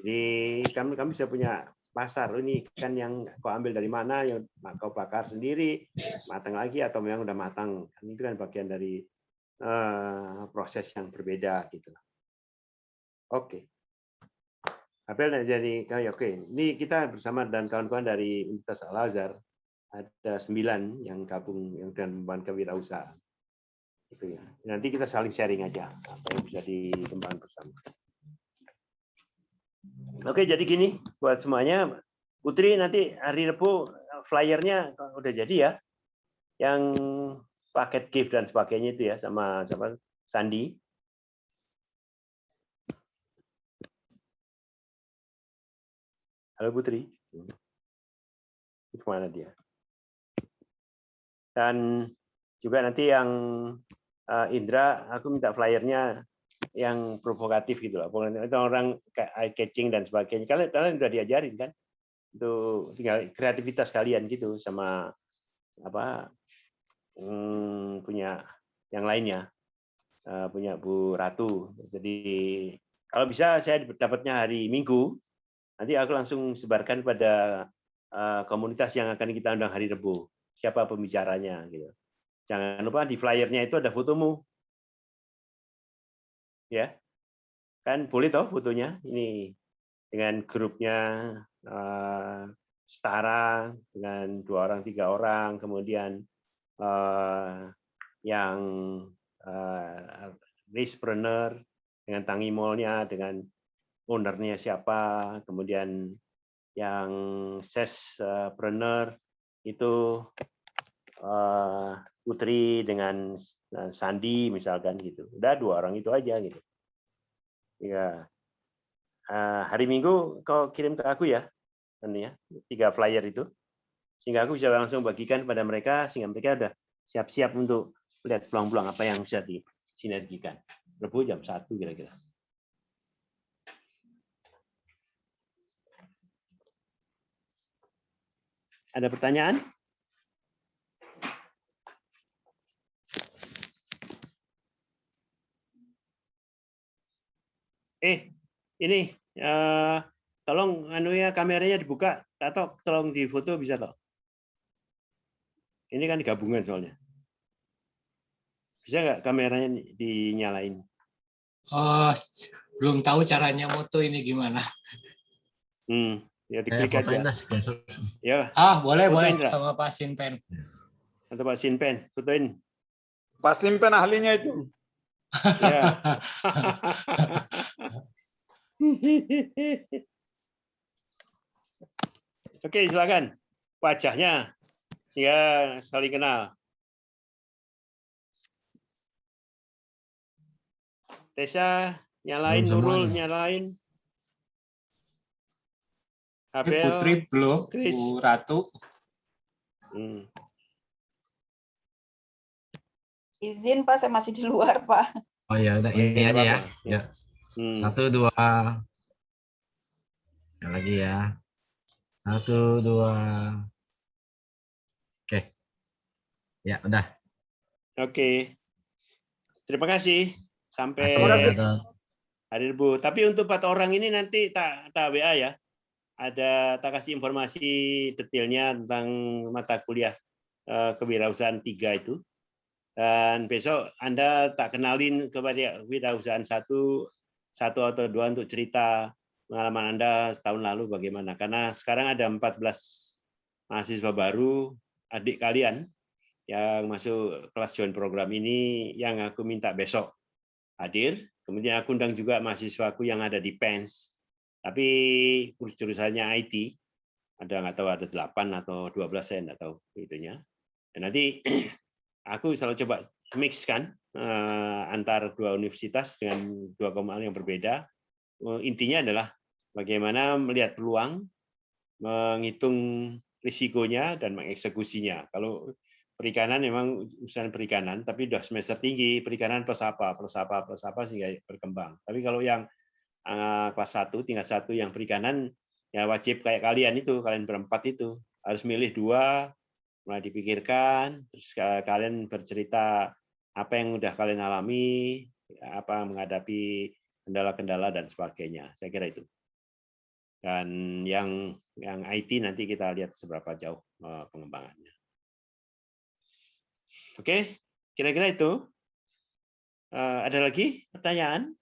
Jadi kamu bisa punya pasar. Ini ikan yang kau ambil dari mana, yang kau bakar sendiri, matang lagi atau memang udah matang. Kan itu kan bagian dari proses yang berbeda gitu. Oke. Abel jadi oke. Ini kita bersama dan kawan-kawan dari Universitas Al-Azhar ada 9 yang gabung yang dengan membangun kewirausahaan. Itu ya. Nanti kita saling sharing aja apa yang bisa dikembangkan bersama. Oke, jadi gini buat semuanya. Putri nanti hari Rabu flyernya udah jadi ya. Yang paket gift dan sebagainya itu ya sama Sandi. Halo Putri. Itu mana dia? Dan juga nanti yang Indra, aku minta flyernya yang provokatif gitu lah. Itu orang eye catching dan sebagainya. Kalian udah diajarin kan? Itu tinggal kreativitas kalian gitu sama punya yang lainnya. Punya Bu Ratu. Jadi kalau bisa saya dapatnya hari Minggu, nanti aku langsung sebarkan pada komunitas yang akan kita undang hari Rabu. Siapa pembicaranya gitu. Jangan lupa di flyernya itu ada fotomu. Ya. Kan boleh toh fotonya ini dengan grupnya setara dengan 2 orang 3 orang, kemudian yang racepreneur dengan tangimolnya, dengan ownernya siapa, kemudian yang sespreneur itu Putri dengan Sandi misalkan gitu. Udah 2 orang itu aja gitu. Ya. Hari Minggu kau kirim ke aku ya. 3 flyer itu. Sehingga aku bisa langsung bagikan kepada mereka sehingga mereka udah siap-siap untuk lihat peluang-peluang apa yang bisa disinergikan. Rabu jam 1 kira-kira. Ada pertanyaan? Ini tolong kameranya dibuka atau tolong difoto bisa toh? Ini kan gabungan soalnya. Bisa nggak kameranya dinyalain? Oh, belum tahu caranya moto ini gimana. Ya diklik aja. Ya. Boleh sama Pak Sinpen. Atau Pak Sinpen, fotoin. Pak Sinpen ahlinya itu. Ya. Oke, silakan. Wajahnya ya saling kenal. Tessa, nyalain, Nurul, nyalain. Abel, Putri belum, Chris. Bu Ratu. Izin Pak, saya masih di luar Pak. Oh ya udah ini nggak aja ya. apa-apa. Ya. 1, 2. Sekali lagi ya. 1, 2. Oke. Ya udah. Oke. Terima kasih. Sampai Terima kasih. hari Rabu. Tapi untuk 4 orang ini nanti tak WA ya. Tak kasih informasi detailnya tentang mata kuliah kewirausahaan 3 itu. Dan besok Anda tak kenalin kepada kewirausahaan 1 atau 2 untuk cerita pengalaman Anda setahun lalu bagaimana. Karena sekarang ada 14 mahasiswa baru, adik kalian yang masuk kelas join program ini yang aku minta besok hadir. Kemudian aku undang juga mahasiswaku yang ada di PENS. Tapi jurusannya IT, nggak tahu ada 8 atau 12, saya nggak tahu itunya. Dan nanti aku selalu coba mix-kan antar 2 universitas dengan 2 keamanan yang berbeda. Intinya adalah bagaimana melihat peluang, menghitung risikonya, dan mengeksekusinya. Kalau perikanan memang urusan perikanan, tapi udah semester tinggi, perikanan plus apa sehingga berkembang. Tapi kalau yang kelas 1, tingkat 1 yang perikanan, ya wajib kayak kalian berempat itu harus milih 2, mulai dipikirkan, terus kalian bercerita apa yang udah kalian alami, apa menghadapi kendala-kendala dan sebagainya. Saya kira itu. Dan yang IT nanti kita lihat seberapa jauh pengembangannya. Oke, kira-kira itu. Ada lagi pertanyaan?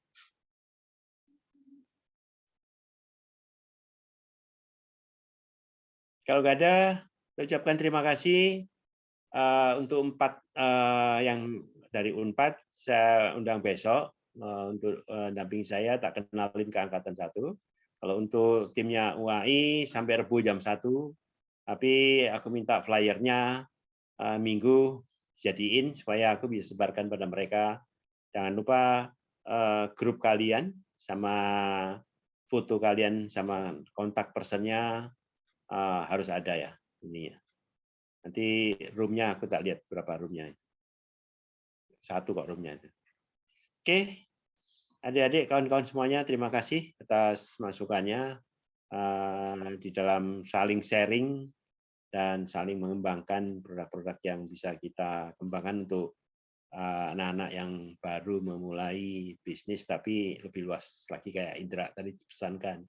Kalau nggak ada, saya ucapkan terima kasih untuk 4 yang dari UNPAD. Saya undang besok untuk damping saya, tak kenalin ke angkatan 1. Kalau untuk timnya UAI sampai Rabu jam 1, tapi aku minta flyernya Minggu jadiin supaya aku bisa sebarkan pada mereka. Jangan lupa grup kalian sama foto kalian sama kontak personnya harus ada ya ini ya. Nanti roomnya aku tak lihat berapa roomnya. 1 kok roomnya itu. Oke, adik-adik, kawan-kawan semuanya, terima kasih atas masukannya di dalam saling sharing dan saling mengembangkan produk-produk yang bisa kita kembangkan untuk anak-anak yang baru memulai bisnis, tapi lebih luas lagi kayak Indra tadi pesankan.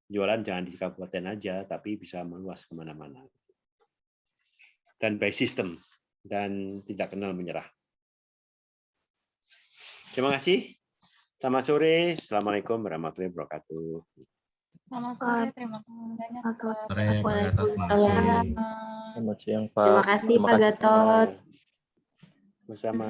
Jualan jangan di kabupaten aja, tapi bisa meluas kemana-mana. Dan by system, dan tidak kenal menyerah. Terima kasih. Selamat sore. Assalamualaikum warahmatullahi wabarakatuh. Selamat sore, terima kasih banyak. Waalaikumsalam. Selamat siang, Pak. Terima kasih Pak Gatot. Bersama.